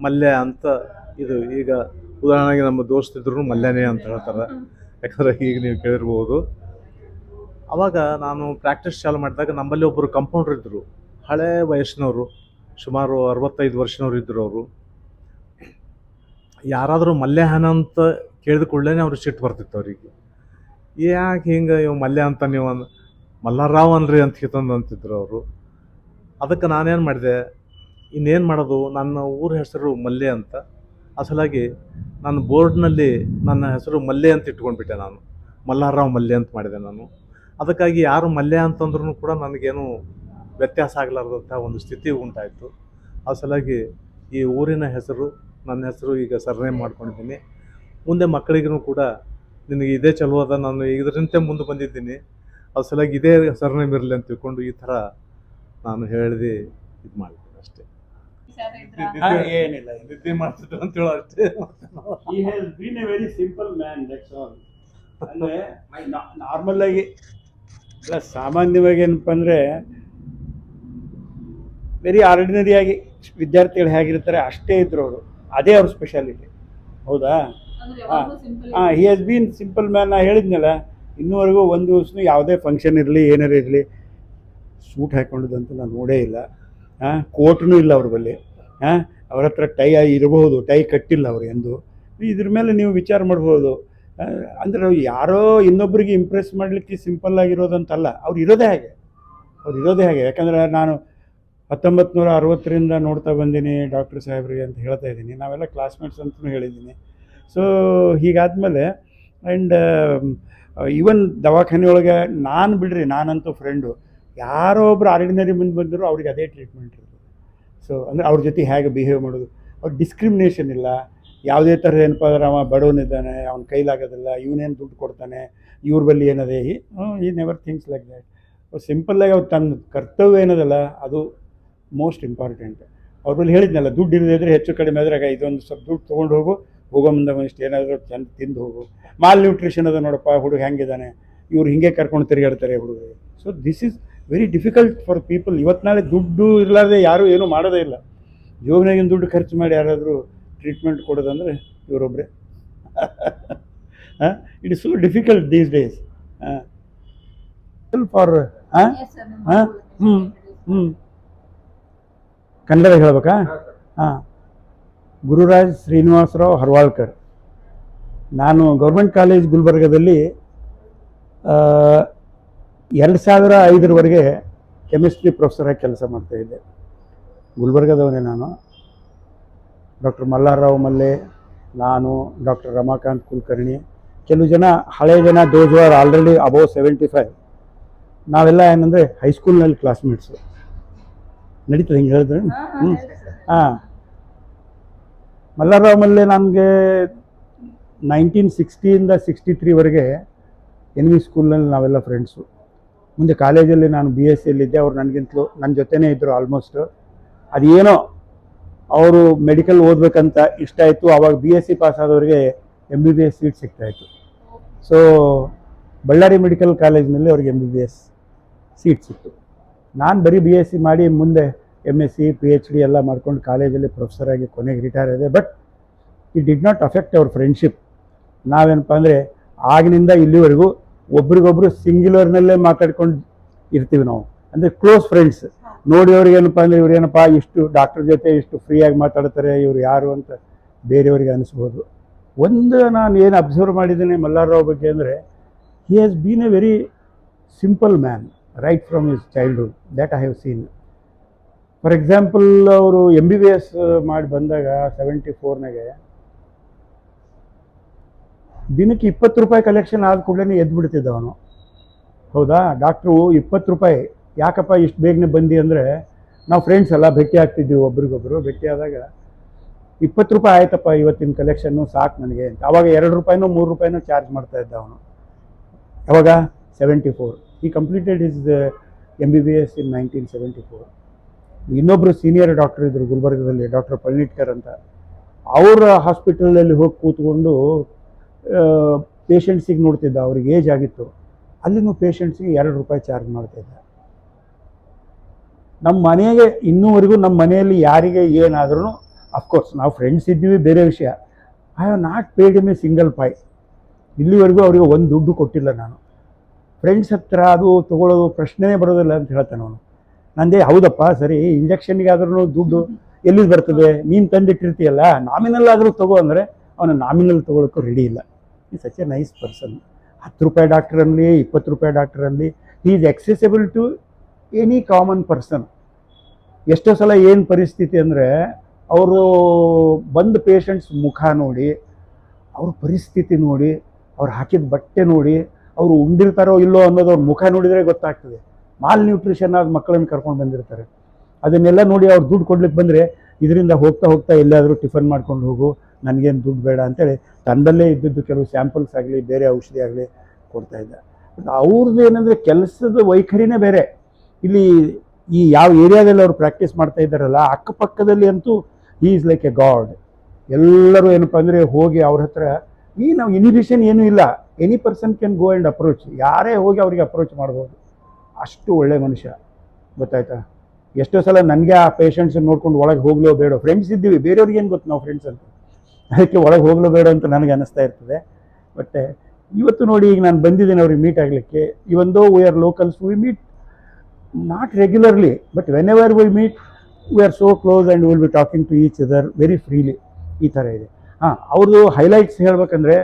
ಮಲ್ಯ ಅಂತ. ಇದು ಈಗ ಉದಾಹರಣೆಗೆ ನಮ್ಮ ದೋಸ್ತಿದ್ರು ಮಲ್ಯನೇ ಅಂತ ಹೇಳ್ತಾರೆ, ಯಾಕಂದರೆ ಈಗ ನೀವು ಕೇಳಿರ್ಬೋದು. ಆವಾಗ ನಾನು ಪ್ರಾಕ್ಟೀಸ್ ಚಾಲು ಮಾಡಿದಾಗ ನಮ್ಮಲ್ಲಿ ಒಬ್ಬರು ಕಂಪೌಂಡ್ರ್ ಇದ್ದರು, ಹಳೇ ವಯಸ್ಸಿನವರು, ಸುಮಾರು 65 ವರ್ಷನವ್ರು ಇದ್ದರು. ಅವರು ಯಾರಾದರೂ ಮಲ್ಯಹನ ಅಂತ ಕೇಳಿದ ಕೂಡಲೇ ಅವ್ರು ಸಿಟ್ಟು ಬರ್ತಿತ್ತು ಅವರಿಗೆ. ಯಾಕೆ ಹಿಂಗೆ ಇವು ಮಲ್ಯ ಅಂತ ನೀವು ಮಲ್ಲಾರಾವ್ ಅನ್ರಿ ಅಂತ ಹಿತಂದು ಅಂತಿದ್ರು ಅವರು. ಅದಕ್ಕೆ ನಾನೇನು ಮಾಡಿದೆ, ಇನ್ನೇನು ಮಾಡೋದು, ನನ್ನ ಊರ ಹೆಸರು ಮಲ್ಯ ಅಂತ. ಆ ಸಲುವಾಗಿ ನನ್ನ ಬೋರ್ಡ್ನಲ್ಲಿ ನನ್ನ ಹೆಸರು ಮಲ್ಯ ಅಂತ ಇಟ್ಕೊಂಡ್ಬಿಟ್ಟೆ, ನಾನು ಮಲ್ಲಾರಾವ್ ಮಲ್ಯ ಅಂತ ಮಾಡಿದೆ ನಾನು. ಅದಕ್ಕಾಗಿ ಯಾರು ಮಲ್ಯ ಅಂತಂದ್ರೂ ಕೂಡ ನನಗೇನು ವ್ಯತ್ಯಾಸ ಆಗಲಾರ್ದಂಥ ಒಂದು ಸ್ಥಿತಿ ಉಂಟಾಯಿತು. ಆ ಸಲುವಾಗಿ ಈ ಊರಿನ ಹೆಸರು, ನನ್ನ ಹೆಸರು ಈಗ ಸರ್ನೇಮ್ ಮಾಡ್ಕೊಂಡಿದ್ದೀನಿ. ಮುಂದೆ ಮಕ್ಕಳಿಗೂ ಕೂಡ ನಿನಗೆ ಇದೇ ಚಲೋ ಅದ, ನಾನು ಇದರಂತೆ ಮುಂದೆ ಬಂದಿದ್ದೀನಿ, ಅದ್ರ ಸಲುವಾಗಿ ಇದೇ ಸರ್ನೇಮ್ ಇರಲಿ ಅಂತ ತಿಳ್ಕೊಂಡು ಈ ಥರ ನಾನು ಹೇಳಿದೆ, ಇದು ಮಾಡಿದ್ದೀನಿ ಅಷ್ಟೇ. ಏನಿಲ್ಲ, ನಿದ್ದೆ ಮಾಡ್ತಿದ್ರು ಅಂತ ಹೇಳೋ ಅಷ್ಟೇ. he has been a very simple man, that's all. ಅಂದರೆ ನಾರ್ಮಲ್ ಆಗಿ ಇಲ್ಲ, ಸಾಮಾನ್ಯವಾಗಿ ಏನಪ್ಪ ಅಂದರೆ ವೆರಿ ಆರ್ಡಿನರಿಯಾಗಿ ವಿದ್ಯಾರ್ಥಿಗಳು ಹೇಗಿರ್ತಾರೆ ಅಷ್ಟೇ ಇದ್ರು ಅವರು, ಅದೇ ಅವ್ರ ಸ್ಪೆಷಾಲಿಟಿ. ಹೌದಾ? ಹಾಂ, ಹಿ ಹ್ಯಾಸ್ ಬೀನ್ ಸಿಂಪಲ್ ಮ್ಯಾನ್. ನಾ ಹೇಳಿದ್ನಲ್ಲ, ಇನ್ನೂವರೆಗೂ ಒಂದು ದಿವಸನೂ ಯಾವುದೇ ಫಂಕ್ಷನ್ ಇರಲಿ ಏನಾರು ಇರಲಿ ಸೂಟ್ ಹಾಕ್ಕೊಂಡಿದ್ದಂತೂ ನಾನು ನೋಡೇ ಇಲ್ಲ. ಕೋಟ್ನೂ ಇಲ್ಲ ಅವ್ರ ಬಳಿ. ಅವ್ರ ಹತ್ರ ಟೈ ಇರಬಹುದು, ಟೈ ಕಟ್ಟಿಲ್ಲ ಅವ್ರು ಎಂದು. ಇದ್ರ ಮೇಲೆ ನೀವು ವಿಚಾರ ಮಾಡ್ಬೋದು. ಅಂದರೆ ಯಾರೋ ಇನ್ನೊಬ್ಬರಿಗೆ ಇಂಪ್ರೆಸ್ ಮಾಡಲಿಕ್ಕೆ ಸಿಂಪಲ್ ಆಗಿರೋದಂತಲ್ಲ, ಅವ್ರು ಇರೋದೇ ಹಾಗೆ. ಯಾಕಂದರೆ ನಾನು 1960ರಿಂದ ನೋಡ್ತಾ ಬಂದೀನಿ ಡಾಕ್ಟರ್ ಸಾಹೇಬ್ರಿಗೆ ಅಂತ ಹೇಳ್ತಾ ಇದ್ದೀನಿ. ನಾವೆಲ್ಲ ಕ್ಲಾಸ್ಮೇಟ್ಸ್ ಅಂತಲೂ ಹೇಳಿದ್ದೀನಿ. ಸೊ ಹೀಗಾದ್ಮೇಲೆ ಆ್ಯಂಡ್ ಈವನ್ ದವಾಖಾನೆ ಒಳಗೆ ನಾನು ಬಿಡ್ರಿ, ನಾನಂತೂ ಫ್ರೆಂಡು ಯಾರೋ ಒಬ್ರು ಆರ್ಡಿನರಿ ಮುಂದೆ ಬಂದರೂ ಅವ್ರಿಗೆ ಅದೇ ಟ್ರೀಟ್ಮೆಂಟ್ ಇರ್ತದೆ. ಸೊ ಅಂದರೆ ಅವ್ರ ಜೊತೆ ಹೇಗೆ ಬಿಹೇವ್ ಮಾಡೋದು, ಅವ್ರು ಡಿಸ್ಕ್ರಿಮಿನೇಷನ್ ಇಲ್ಲ. ಯಾವುದೇ ಥರ ಏನಪ್ಪ ಅಂದ್ರೆ ಅವ ಬಡವನಿದ್ದಾನೆ, ಅವ್ನ ಕೈಲಾಗೋದಿಲ್ಲ, ಇವನೇನು ದುಡ್ಡು ಕೊಡ್ತಾನೆ, ಇವ್ರ ಬಳಿ ಏನದೇ, ಈ ನೆವರ್ ಥಿಂಗ್ಸ್ ಲೈಕ್ ದ್ಯಾಟ್. ಸಿಂಪಲ್ಲಾಗಿ ಅವ್ರು ತನ್ನ ಕರ್ತವ್ಯ ಏನದಲ್ಲ ಅದು ಮೋಸ್ಟ್ ಇಂಪಾರ್ಟೆಂಟ್. ಅವ್ರ ಬಳಿ ಹೇಳಿದ್ನಲ್ಲ, ದುಡ್ಡು ಇರದಿದ್ರೆ ಹೆಚ್ಚು ಕಡಿಮೆ ಆದ್ರೆ ಇದೊಂದು ಸ್ವಲ್ಪ ದುಡ್ಡು ತೊಗೊಂಡು ಹೋಗೋ ಮುಂದೆ ಒಂದಿಷ್ಟು ಏನಾದರೂ ಚೆಂದ ತಿಂದು ಹೋಗು. ಮಾಲ್ ನ್ಯೂಟ್ರಿಷನ್ ಅದ ನೋಡಪ್ಪ, ಹುಡುಗ ಹೆಂಗಿದ್ದಾನೆ, ಇವ್ರು ಹಿಂಗೆ ಕರ್ಕೊಂಡು ತಿರುಗಾಡ್ತಾರೆ ಹುಡುಗರು. So this is very difficult for people. ಇವತ್ತು ನಾಳೆ ದುಡ್ಡು ಇರಲಾರ್ದೆ ಯಾರೂ ಏನೂ ಮಾಡೋದೇ ಇಲ್ಲ. ಜೋಬ್ನಾಗಿನ ದುಡ್ಡು ಖರ್ಚು ಮಾಡಿ ಯಾರಾದರೂ ಟ್ರೀಟ್ಮೆಂಟ್ ಕೊಡೋದಂದರೆ ಇವರೊಬ್ಬರೇ. It is so difficult these days for Kannada ಹೇಳ್ಬೇಕಾ? ಗುರುರಾಜ್ ಶ್ರೀನಿವಾಸರಾವ್ ಹರ್ವಾಳ್ಕರ್, ನಾನು ಗೌರ್ಮೆಂಟ್ ಕಾಲೇಜ್ ಗುಲ್ಬರ್ಗದಲ್ಲಿ 2005ರವರೆಗೆ ಕೆಮಿಸ್ಟ್ರಿ ಪ್ರೊಫೆಸರಾಗಿ ಕೆಲಸ ಮಾಡ್ತಾಯಿದ್ದೆ. ಗುಲ್ಬರ್ಗದವನೇ ನಾನು. ಡಾಕ್ಟರ್ ಮಲ್ಲಾರರಾವ್ ಮಲ್ಲೆ, ನಾನು, ಡಾಕ್ಟರ್ ರಮಾಕಾಂತ್ ಕುಲಕರ್ಣಿ, ಕೆಲವು ಜನ ಹಳೆಯ ಜನ, ದೋಸ್ ಆರ್ ಆಲ್ರೆಡಿ ಅಬೌವ್ 75. ನಾವೆಲ್ಲ ಏನಂದರೆ ಹೈಸ್ಕೂಲ್ನಲ್ಲಿ ಕ್ಲಾಸ್ಮೇಟ್ಸು. ನಡೀತದೆ ಹಿಂಗೆ ಹೇಳಿದ್ರೆ? ಹಾಂ. ಮಲ್ಲಾರರಾವ್ ಮಲ್ಲೆ ನನಗೆ 1960ಇಂದ 63ವರೆಗೆ NV ಸ್ಕೂಲ್ನಲ್ಲಿ ನಾವೆಲ್ಲ ಫ್ರೆಂಡ್ಸು. ಮುಂದೆ ಕಾಲೇಜಲ್ಲಿ ನಾನು BScಯಲ್ಲಿದ್ದೆ. ಅವ್ರು ನನಗಿಂತಲೂ ನನ್ನ ಜೊತೆನೇ ಇದ್ದರು ಆಲ್ಮೋಸ್ಟ್. ಅದೇನೋ ಅವರು ಮೆಡಿಕಲ್ ಓದಬೇಕಂತ ಇಷ್ಟ ಆಯಿತು. ಆವಾಗ BSc ಪಾಸ್ ಆದವರಿಗೆ MBBS ಸೀಟ್ ಸಿಗ್ತಾಯಿತ್ತು. ಸೊ ಬಳ್ಳಾರಿ ಮೆಡಿಕಲ್ ಕಾಲೇಜಿನಲ್ಲಿ ಅವ್ರಿಗೆ MBBS ಸೀಟ್ ಸಿಕ್ತು. ನಾನು ಬರೀ BSc ಮಾಡಿ ಮುಂದೆ MSc PhD ಎಲ್ಲ ಮಾಡ್ಕೊಂಡು ಕಾಲೇಜಲ್ಲಿ ಪ್ರೊಫೆಸರಾಗಿ ಕೊನೆಗೆ ರಿಟೈರ್ ಆಗಿದೆ. But it did not affect our friendship. ನಾವೇನಪ್ಪ ಅಂದರೆ ಆಗಿನಿಂದ ಇಲ್ಲಿವರೆಗೂ ಒಬ್ರಿಗೊಬ್ರು ಸಿಂಗ್ಯುಲರ್ನಲ್ಲೇ ಮಾತಾಡ್ಕೊಂಡು ಇರ್ತೀವಿ ನಾವು. ಅಂದರೆ ಕ್ಲೋಸ್ ಫ್ರೆಂಡ್ಸ್. ನೋಡಿ ಅವ್ರಿಗೆ ಏನಪ್ಪ ಅಂದರೆ ಇವ್ರು ಏನಪ್ಪ ಇಷ್ಟು ಡಾಕ್ಟರ್ ಜೊತೆ ಇಷ್ಟು ಫ್ರೀಯಾಗಿ ಮಾತಾಡ್ತಾರೆ, ಇವ್ರು ಯಾರು ಅಂತ ಬೇರೆಯವರಿಗೆ ಅನಿಸ್ಬೋದು. ಒಂದು ನಾನು ಏನು ಅಬ್ಸರ್ವ್ ಮಾಡಿದ್ದೀನಿ ಮಲ್ಲಾರರಾವ್ ಬಗ್ಗೆ ಅಂದರೆ, ಹಿ has been a very simple man right from his childhood. That I have seen. For example, ಅವರು MBBS ಮಾಡಿ ಬಂದಾಗ 74ನಾಗೆ ದಿನಕ್ಕೆ 20 ರೂಪಾಯಿ ಕಲೆಕ್ಷನ್ ಆದ ಕೂಡಲೇ ಎದ್ದು ಬಿಡ್ತಿದ್ದ ಅವನು. ಹೌದಾ? ಡಾಕ್ಟ್ರು 20 ರೂಪಾಯಿ ಯಾಕಪ್ಪ ಇಷ್ಟು ಬೇಗನೆ ಬಂದು ಅಂದರೆ, ನಾವು ಫ್ರೆಂಡ್ಸ್ ಎಲ್ಲ ಭೇಟಿ ಆಗ್ತಿದ್ವಿ, ಒಬ್ರಿಗೊಬ್ರು ಭೇಟಿ ಆದಾಗ 20 ರೂಪಾಯಿ ಆಯ್ತಪ್ಪ ಇವತ್ತಿನ ಕಲೆಕ್ಷನ್ನು ಸಾಕು ನನಗೆ ಅಂತ. ಆವಾಗ 2 ರೂಪಾಯಿನೋ 3 ರೂಪಾಯಿನೋ ಚಾರ್ಜ್ ಮಾಡ್ತಾ ಇದ್ದ ಅವನು. ಯಾವಾಗ? 74. ಈ ಕಂಪ್ಲೀಟೆಡ್ ಇಸ್ MBBS ಇನ್ 1974. ಇನ್ನೊಬ್ಬರು ಸೀನಿಯರ್ ಡಾಕ್ಟರ್ ಇದ್ದರು ಗುಲ್ಬರ್ಗದಲ್ಲಿ, ಡಾಕ್ಟರ್ ಪಳ್ನಿಟ್ಕರ್ ಅಂತ. ಅವರ ಹಾಸ್ಪಿಟಲಲ್ಲಿ ಹೋಗಿ ಕೂತ್ಕೊಂಡು ಪೇಷಂಟ್ಸಿಗೆ ನೋಡ್ತಿದ್ದ. ಅವ್ರಿಗೆ ಏಜ್ ಆಗಿತ್ತು. ಅಲ್ಲಿನೂ ಪೇಷಂಟ್ಸಿಗೆ 2 ರೂಪಾಯಿ ಚಾರ್ಜ್ ಮಾಡ್ತಾಯಿದ್ದ. ನಮ್ಮ ಮನೆಗೆ ಇನ್ನೂವರೆಗೂ ನಮ್ಮ ಮನೆಯಲ್ಲಿ ಯಾರಿಗೆ ಏನಾದ್ರೂ, ಅಫ್ಕೋರ್ಸ್ ನಾವು ಫ್ರೆಂಡ್ಸ್ ಇದ್ದೀವಿ, ಬೇರೆ ವಿಷಯ. I have not paid M A single Pai. ಇಲ್ಲಿವರೆಗೂ ಅವರಿಗೆ ಒಂದು ದುಡ್ಡು ಕೊಟ್ಟಿಲ್ಲ ನಾನು. ಫ್ರೆಂಡ್ಸ್ ಹತ್ರ ಅದು ತೊಗೊಳ್ಳೋದು ಪ್ರಶ್ನೆನೇ ಬರೋದಿಲ್ಲ ಅಂತ ಹೇಳ್ತಾನೆ ಅವನು. ನಂದೇ ಹೌದಪ್ಪ ಸರಿ, ಇಂಜೆಕ್ಷನ್ಗಾದ್ರೂ ದುಡ್ಡು ಎಲ್ಲಿದು ಬರ್ತದೆ, ನೀನು ತಂದಿಟ್ಟಿರ್ತೀಯಲ್ಲ, ನಾಮಿನಲ್ ಆದರೂ ತಗೋ ಅಂದರೆ ಅವನು ನಾಮಿನಲ್ ತೊಗೊಳಕ್ಕೂ ರೆಡಿ ಇಲ್ಲ. ಈ ಸಚ್ ಎ ನೈಸ್ ಪರ್ಸನ್. 10 ರೂಪಾಯಿ ಡಾಕ್ಟ್ರಲ್ಲಿ, 20 ರೂಪಾಯಿ ಡಾಕ್ಟ್ರಲ್ಲಿ, he is accessible to any common person. ಎಷ್ಟೋ ಸಲ ಏನು ಪರಿಸ್ಥಿತಿ ಅಂದರೆ, ಅವರು ಬಂದ ಪೇಷಂಟ್ಸ್ ಮುಖ ನೋಡಿ, ಅವ್ರ ಪರಿಸ್ಥಿತಿ ನೋಡಿ, ಅವ್ರು ಹಾಕಿದ ಬಟ್ಟೆ ನೋಡಿ, ಅವರು ಉಂಡಿರ್ತಾರೋ ಇಲ್ಲೋ ಅನ್ನೋದು ಅವ್ರ ಮುಖ ನೋಡಿದರೆ ಗೊತ್ತಾಗ್ತದೆ. ಮಾಲ್ ನ್ಯೂಟ್ರಿಷನ್ ಆದ ಮಕ್ಕಳನ್ನು ಕರ್ಕೊಂಡು ಬಂದಿರ್ತಾರೆ. ಅದನ್ನೆಲ್ಲ ನೋಡಿ ಅವ್ರು ದುಡ್ಡು ಕೊಡ್ಲಿಕ್ಕೆ ಬಂದರೆ, ಇದರಿಂದ ಹೋಗ್ತಾ ಹೋಗ್ತಾ ಎಲ್ಲಾದರೂ ಟಿಫನ್ ಮಾಡ್ಕೊಂಡು ಹೋಗು, ನನಗೇನು ದುಡ್ಡು ಬೇಡ ಅಂತೇಳಿ ತಂದಲ್ಲೇ ಇದ್ದಿದ್ದು ಕೆಲವು ಸ್ಯಾಂಪಲ್ಸ್ ಆಗಲಿ, ಬೇರೆ ಔಷಧಿ ಆಗಲಿ ಕೊಡ್ತಾಯಿದ್ದ. ಬಟ್ ಅವ್ರದ್ದು ಏನಂದರೆ ಕೆಲಸದ ವೈಖರಿನೇ ಬೇರೆ. ಇಲ್ಲಿ ಈ ಯಾವ ಏರಿಯಾದಲ್ಲಿ ಅವ್ರು ಪ್ರಾಕ್ಟೀಸ್ ಮಾಡ್ತಾ ಇದ್ದಾರಲ್ಲ, ಅಕ್ಕಪಕ್ಕದಲ್ಲಿ ಅಂತೂ he is like A god. ಎಲ್ಲರೂ ಏನಪ್ಪ ಅಂದರೆ ಹೋಗಿ ಅವ್ರ ಹತ್ರ ನಾವು ಇನಿಬಿಷನ್ ಏನೂ ಇಲ್ಲ. Any person can go and approach. ಯಾರೇ ಹೋಗಿ ಅವರಿಗೆ ಅಪ್ರೋಚ್ ಮಾಡ್ಬೋದು. ಅಷ್ಟು ಒಳ್ಳೆ ಮನುಷ್ಯ. ಗೊತ್ತಾಯ್ತಾ? ಎಷ್ಟೋ ಸಲ ನನಗೆ ಆ ಪೇಷಂಟ್ಸನ್ನು ನೋಡ್ಕೊಂಡು ಒಳಗೆ ಹೋಗ್ಲೋ ಬೇಡ, ಫ್ರೆಂಡ್ಸ್ ಇದ್ದೀವಿ, ಬೇರೆಯವ್ರಿಗೆ ಏನು ಗೊತ್ತು ನಾವು ಫ್ರೆಂಡ್ಸ್ ಅಂತ, ಅದಕ್ಕೆ ಒಳಗೆ ಹೋಗ್ಲೋ ಬೇಡ ಅಂತ ನನಗೆ ಅನ್ನಿಸ್ತಾ ಇರ್ತದೆ. ಬಟ್ ಇವತ್ತು ನೋಡಿ, ಈಗ ನಾನು ಬಂದಿದ್ದೀನಿ ಅವ್ರಿಗೆ ಮೀಟ್ ಆಗಲಿಕ್ಕೆ. Even though we are locals, we meet not regularly, but whenever we meet we are so close and will be talking to each other very freely. ಈ ಥರ ಇದೆ. ಹಾಂ, ಅವ್ರದ್ದು ಹೈಲೈಟ್ಸ್ ಹೇಳ್ಬೇಕಂದ್ರೆ,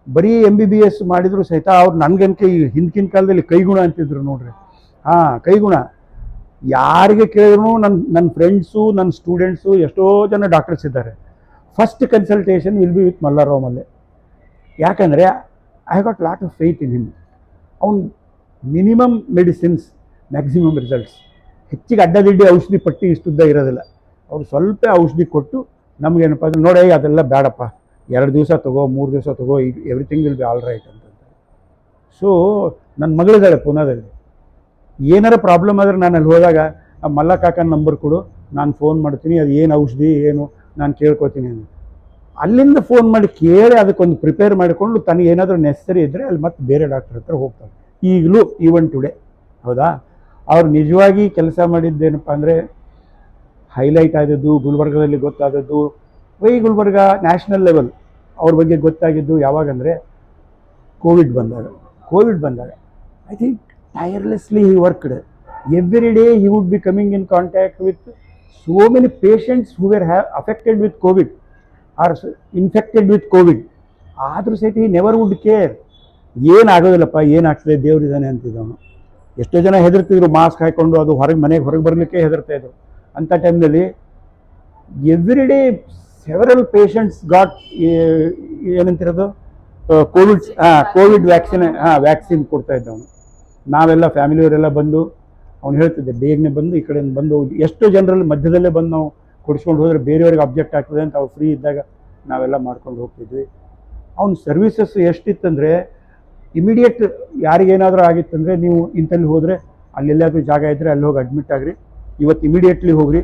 ಬರೀ MBBS ಮಾಡಿದ್ರು ಸಹಿತ ಅವ್ರು ನನಗನ್ಕೆ ಹಿಂದಿನ ಕಾಲದಲ್ಲಿ ಕೈಗುಣ ಅಂತಿದ್ರು ನೋಡ್ರಿ. ಹಾಂ, ಕೈಗುಣ. ಯಾರಿಗೆ ಕೇಳಿದ್ರು ನನ್ನ ಫ್ರೆಂಡ್ಸು, ನನ್ನ ಸ್ಟೂಡೆಂಟ್ಸು, ಎಷ್ಟೋ ಜನ ಡಾಕ್ಟರ್ಸ್ ಇದ್ದಾರೆ. First consultation will be with Mallararao Malle. ಯಾಕಂದರೆ I have got lot of faith in him. ಅವ್ನು ಮಿನಿಮಮ್ ಮೆಡಿಸಿನ್ಸ್, ಮ್ಯಾಕ್ಸಿಮಮ್ ರಿಸಲ್ಟ್ಸ್. ಹೆಚ್ಚಿಗೆ ಅಡ್ಡದಿಡ್ಡಿ ಔಷಧಿ ಪಟ್ಟಿ ಇಷ್ಟುದ್ದ ಇರೋದಿಲ್ಲ. ಅವ್ರು ಸ್ವಲ್ಪ ಔಷಧಿ ಕೊಟ್ಟು ನಮಗೇನಪ್ಪ ಅಂದರೆ, ನೋಡಿ ಅದೆಲ್ಲ ಬೇಡಪ್ಪ, 2 ದಿವಸ ತಗೋ, 3 ದಿವಸ ತಗೋ, ಈಗ everything will be all right ಅಂತ. ಸೊ ನನ್ನ ಮಗಳಿದ್ದಾಳೆ ಪುನಾದಲ್ಲಿ. ಏನಾರ ಪ್ರಾಬ್ಲಮ್ ಆದರೆ ನಾನು ಅಲ್ಲಿ ಹೋದಾಗ ಆ ಮಲ್ಲ ಕಾಕನ ನಂಬರ್ ಕೊಡು, ನಾನು ಫೋನ್ ಮಾಡ್ತೀನಿ, ಅದು ಏನು ಔಷಧಿ ಏನು ನಾನು ಕೇಳ್ಕೊತೀನಿ ಅಂತ. ಅಲ್ಲಿಂದ ಫೋನ್ ಮಾಡಿ ಕೇಳಿ ಅದಕ್ಕೊಂದು ಪ್ರಿಪೇರ್ ಮಾಡಿಕೊಂಡು ತನಗೆ ಏನಾದರೂ ನೆಸಸರಿ ಇದ್ದರೆ ಅಲ್ಲಿ ಮತ್ತೆ ಬೇರೆ ಡಾಕ್ಟರ್ ಹತ್ರ ಹೋಗ್ತಾರೆ. ಈಗಲೂ ಈವನ್ ಟುಡೇ. ಹೌದಾ? ಅವ್ರು ನಿಜವಾಗಿ ಕೆಲಸ ಮಾಡಿದ್ದೇನಪ್ಪ ಅಂದರೆ, ಹೈಲೈಟ್ ಆದದ್ದು ಗುಲ್ಬರ್ಗದಲ್ಲಿ ಗೊತ್ತಾದದ್ದು, ವೈ ಗುಲ್ಬರ್ಗ ನ್ಯಾಷನಲ್ ಲೆವೆಲ್ ಅವ್ರ ಬಗ್ಗೆ ಗೊತ್ತಾಗಿದ್ದು ಯಾವಾಗಂದರೆ ಕೋವಿಡ್ ಬಂದಾಗ I think tirelessly he worked. Every day he would be coming in contact with so many patients who were affected with COVID or infected with COVID. ಆದರೂ ಸಹಿತ ಈ never wood care. ಏನಾಗೋದಿಲ್ಲಪ್ಪ, ಏನಾಗ್ತದೆ, ದೇವ್ರಿದ್ದಾನೆ ಅಂತಿದ್ದವನು. ಎಷ್ಟೋ ಜನ ಹೆದರ್ತಿದ್ರು, ಮಾಸ್ಕ್ ಹಾಕ್ಕೊಂಡು ಅದು ಮನೆಗೆ ಹೊರಗೆ ಬರಲಿಕ್ಕೆ ಹೆದರ್ತಾ ಇದ್ರು. ಅಂಥ ಟೈಮ್ನಲ್ಲಿ every day several patients got ಏನಂತಿರೋದು ಕೋವಿಡ್ ವ್ಯಾಕ್ಸಿನ್ ಕೊಡ್ತಾ ಇದ್ದವನು. ನಾವೆಲ್ಲ ಫ್ಯಾಮಿಲಿಯವರೆಲ್ಲ ಬಂದು ಅವ್ನು ಹೇಳ್ತಿದ್ದೆ, ಬೇಗನೆ ಬಂದು ಈ ಕಡೆಯಿಂದ ಬಂದು ಎಷ್ಟೋ ಜನರಲ್ಲಿ ಮಧ್ಯದಲ್ಲೇ ಬಂದು ನಾವು ಕೊಡಿಸ್ಕೊಂಡು ಹೋದರೆ ಬೇರೆಯವ್ರಿಗೆ ಅಬ್ಜೆಕ್ಟ್ ಆಗ್ತದೆ ಅಂತ ಅವ್ರು ಫ್ರೀ ಇದ್ದಾಗ ನಾವೆಲ್ಲ ಮಾಡ್ಕೊಂಡು ಹೋಗ್ತಿದ್ವಿ. ಅವ್ನ ಸರ್ವೀಸಸ್ ಎಷ್ಟಿತ್ತಂದರೆ ಇಮಿಡಿಯೇಟ್ ಯಾರಿಗೇನಾದರೂ ಆಗಿತ್ತಂದರೆ ನೀವು ಇಂಥಲ್ಲಿ ಹೋದರೆ ಅಲ್ಲೆಲ್ಲಾದರೂ ಜಾಗ ಇದ್ದರೆ ಅಲ್ಲಿ ಹೋಗಿ ಅಡ್ಮಿಟ್ ಆಗಿರಿ, ಇವತ್ತು ಇಮಿಡಿಯೇಟ್ಲಿ ಹೋಗ್ರಿ.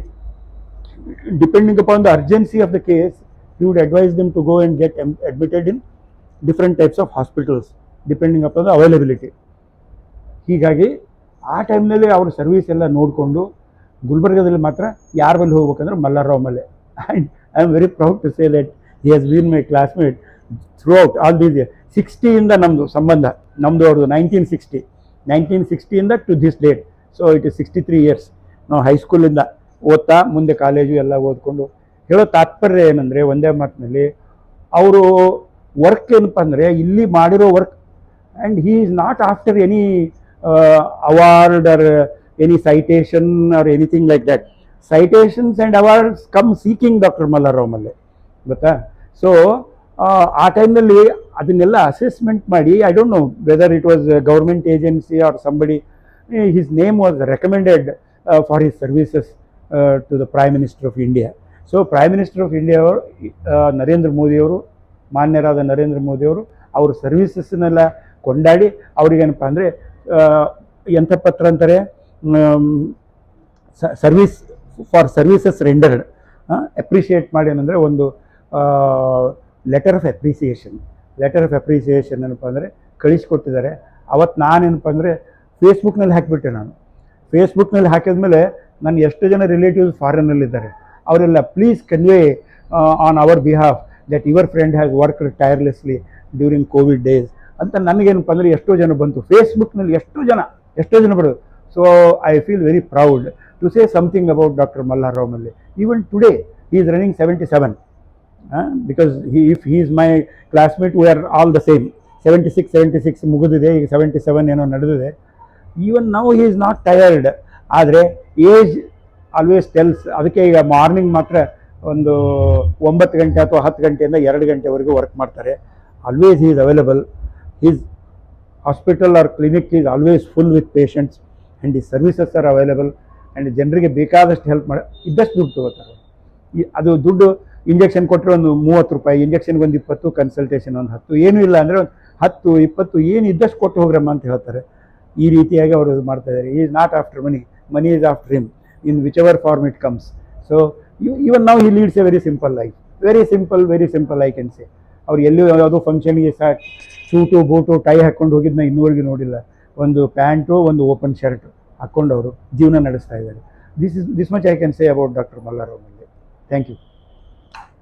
Depending upon the urgency of the case you would advise them to go and get admitted in different types of hospitals depending upon the availability. ಹೀಗಾಗಿ ಆ ಟೈಮ್ನಲ್ಲಿ ಅವ್ರ ಸರ್ವೀಸ್ ಎಲ್ಲ ನೋಡಿಕೊಂಡು ಗುಲ್ಬರ್ಗದಲ್ಲಿ ಮಾತ್ರ ಯಾರ ಮೇಲೆ ಹೋಗ್ಬೇಕಂದ್ರೆ Mallarao Malle. And I am very proud to say that he has been my classmate throughout all these year. 60ಇಂದ ನಮ್ಮದು ಸಂಬಂಧ, ನಮ್ಮದು ಅವ್ರದ್ದು 1960ಇಂದ to this date. So it is 63 years. ನಾವು ಹೈಸ್ಕೂಲಿಂದ ಓದ್ತಾ ಮುಂದೆ ಕಾಲೇಜು ಎಲ್ಲ ಓದ್ಕೊಂಡು. ಹೇಳೋ ತಾತ್ಪರ್ಯ ಏನಂದರೆ ಒಂದೇ ಮಾತಿನಲ್ಲಿ ಅವರು ವರ್ಕ್ ಏನಪ್ಪ ಅಂದರೆ ಇಲ್ಲಿ ಮಾಡಿರೋ work, and he is not after any award or any citation or anything like that. Citations and awards come seeking Dr. Mallarao Malle, ಗೊತ್ತಾ? ಸೊ ಆ ಟೈಮ್ನಲ್ಲಿ ಅದನ್ನೆಲ್ಲ ಅಸೆಸ್ಮೆಂಟ್ ಮಾಡಿ, I don't know whether it was government agency or somebody, his name was recommended for his services to the prime minister of India. So prime minister of India ಅವರು ನರೇಂದ್ರ ಮೋದಿಯವರು, ಮಾನ್ಯರಾದ ನರೇಂದ್ರ ಮೋದಿಯವರು ಅವ್ರ ಸರ್ವೀಸಸ್ನೆಲ್ಲ ಕೊಂಡಾಡಿ ಅವ್ರಿಗೇನಪ್ಪ ಅಂದರೆ ಎಂಥ ಪತ್ರ ಅಂತಾರೆ, service for services rendered appreciate ಮಾಡಿ ಏನಂದರೆ ಒಂದು ಲೆಟರ್ ಆಫ್ ಅಪ್ರಿಸಿಯೇಷನ್ ಏನಪ್ಪ ಅಂದರೆ ಕಳಿಸ್ಕೊಟ್ಟಿದ್ದಾರೆ. ಅವತ್ತು ನಾನೇನಪ್ಪ ಅಂದರೆ ಫೇಸ್ಬುಕ್ನಲ್ಲಿ ಹಾಕಿಬಿಟ್ಟೆ. ನಾನು ಫೇಸ್ಬುಕ್ನಲ್ಲಿ ಹಾಕಿದ್ಮೇಲೆ ನನ್ನ ಎಷ್ಟು ಜನ ರಿಲೇಟಿವ್ಸ್ ಫಾರಿನ್ನಲ್ಲಿದ್ದಾರೆ ಅವರೆಲ್ಲ please convey on our behalf that your friend has worked tirelessly during Covid days ಅಂತ ನನಗೇನಪ್ಪ ಅಂದರೆ ಎಷ್ಟೋ ಜನ ಬಂತು ಫೇಸ್ಬುಕ್ನಲ್ಲಿ, ಎಷ್ಟೋ ಜನ ಬರೋದು. So I feel very proud to say something about doctor Mallarao Malle. Even today he is running 77 because if he is my classmate, we are all the same. 76 ಮುಗಿದಿದೆ, ಈಗ 77 ಏನೋ ನಡೆದಿದೆ. Even now he is not tired. ಆದರೆ age always tells. ಅದಕ್ಕೆ ಈಗ morning ಮಾತ್ರ ಒಂದು 9 ಗಂಟೆ ಅಥವಾ 10 ಗಂಟೆಯಿಂದ 2 ಗಂಟೆವರೆಗೂ ವರ್ಕ್ ಮಾಡ್ತಾರೆ. Always he is available. His hospital or clinic is always full with patients and his services are available. and ಜನರಿಗೆ ಬೇಕಾದಷ್ಟು ಹೆಲ್ಪ್ ಮಾಡಿ ಇದ್ದಷ್ಟು ದುಡ್ಡು ತೊಗೋತಾರೆ. ಅದು ದುಡ್ಡು ಇಂಜೆಕ್ಷನ್ ಕೊಟ್ಟರೆ ಒಂದು 30 ರೂಪಾಯಿ, ಇಂಜೆಕ್ಷನ್ಗೆ ಒಂದು 20, ಕನ್ಸಲ್ಟೇಷನ್ ಒಂದು 10, ಏನೂ ಇಲ್ಲ ಅಂದರೆ ಒಂದು 10, 20 ಏನು ಇದ್ದಷ್ಟು ಕೊಟ್ಟು ಹೋಗ್ರಮ್ಮ ಅಂತ ಹೇಳ್ತಾರೆ. ಈ ರೀತಿಯಾಗಿ ಅವರು ಮಾಡ್ತಾ ಇದ್ದಾರೆ. Is not after money is after him in whichever form it comes. So even ನಾವು he leads a very simple life, very simple I can say. ಅವ್ರು ಎಲ್ಲೂ ಯಾವುದೋ ಫಂಕ್ಷನ್ಗೆ ಸೂಟು ಬೂಟು ಟೈ ಹಾಕ್ಕೊಂಡು ಹೋಗಿದ್ದನ್ನ ಇನ್ನೂವರೆಗೂ ನೋಡಿಲ್ಲ. ಒಂದು ಪ್ಯಾಂಟು, ಒಂದು ಓಪನ್ ಶರ್ಟ್ ಹಾಕ್ಕೊಂಡು ಅವರು ಜೀವನ ನಡೆಸ್ತಾ ಇದ್ದಾರೆ. This much I can say about doctor Mallarao Malle. Thank you.